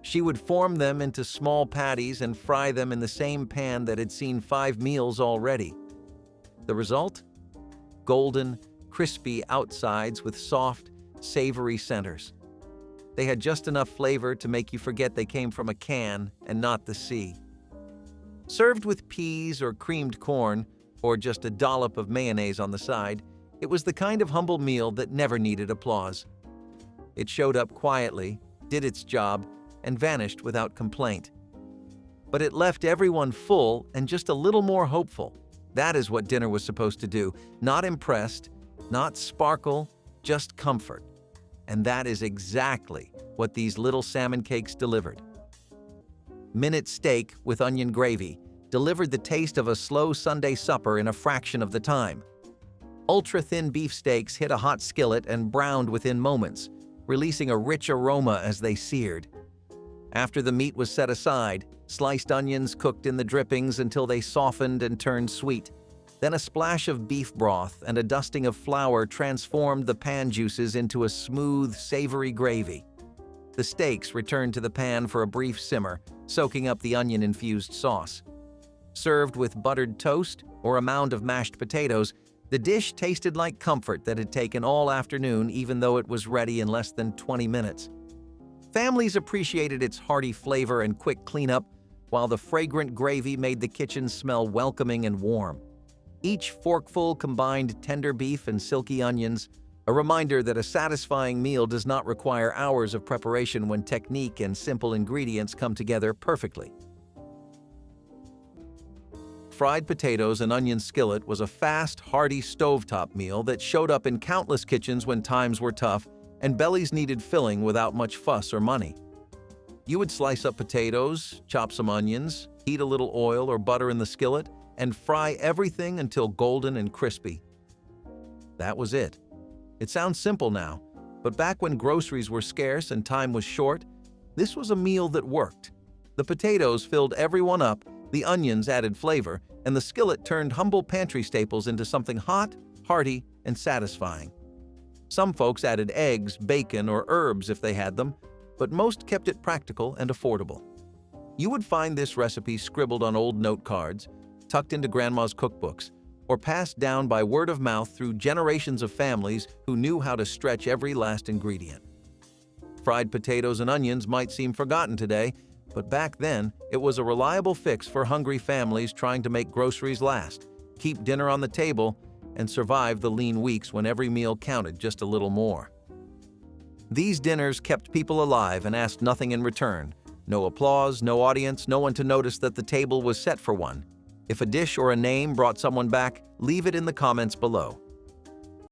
She would form them into small patties and fry them in the same pan that had seen 5 meals already. The result? Golden, crispy outsides with soft, savory centers. They had just enough flavor to make you forget they came from a can and not the sea. Served with peas or creamed corn, or just a dollop of mayonnaise on the side, it was the kind of humble meal that never needed applause. It showed up quietly, did its job, and vanished without complaint. But it left everyone full and just a little more hopeful. That is what dinner was supposed to do. Not impressed, not sparkle, just comfort. And that is exactly what these little salmon cakes delivered. Minute steak with onion gravy delivered the taste of a slow Sunday supper in a fraction of the time. Ultra-thin beef steaks hit a hot skillet and browned within moments, releasing a rich aroma as they seared. After the meat was set aside, sliced onions cooked in the drippings until they softened and turned sweet. Then a splash of beef broth and a dusting of flour transformed the pan juices into a smooth, savory gravy. The steaks returned to the pan for a brief simmer, soaking up the onion-infused sauce. Served with buttered toast or a mound of mashed potatoes, the dish tasted like comfort that had taken all afternoon even though it was ready in less than 20 minutes. Families appreciated its hearty flavor and quick cleanup, while the fragrant gravy made the kitchen smell welcoming and warm. Each forkful combined tender beef and silky onions, a reminder that a satisfying meal does not require hours of preparation when technique and simple ingredients come together perfectly. fried potatoes and onion skillet was a fast, hearty stovetop meal that showed up in countless kitchens when times were tough and bellies needed filling without much fuss or money. You would slice up potatoes, chop some onions, heat a little oil or butter in the skillet, and fry everything until golden and crispy. That was it. It sounds simple now, but back when groceries were scarce and time was short, this was a meal that worked. The potatoes filled everyone up, the onions added flavor, and the skillet turned humble pantry staples into something hot, hearty, and satisfying. Some folks added eggs, bacon, or herbs if they had them, but most kept it practical and affordable. You would find this recipe scribbled on old note cards, tucked into Grandma's cookbooks, or passed down by word of mouth through generations of families who knew how to stretch every last ingredient. Fried potatoes and onions might seem forgotten today, but back then, it was a reliable fix for hungry families trying to make groceries last, keep dinner on the table, and survive the lean weeks when every meal counted just a little more. These dinners kept people alive and asked nothing in return. No applause, no audience, no one to notice that the table was set for one. If a dish or a name brought someone back, leave it in the comments below.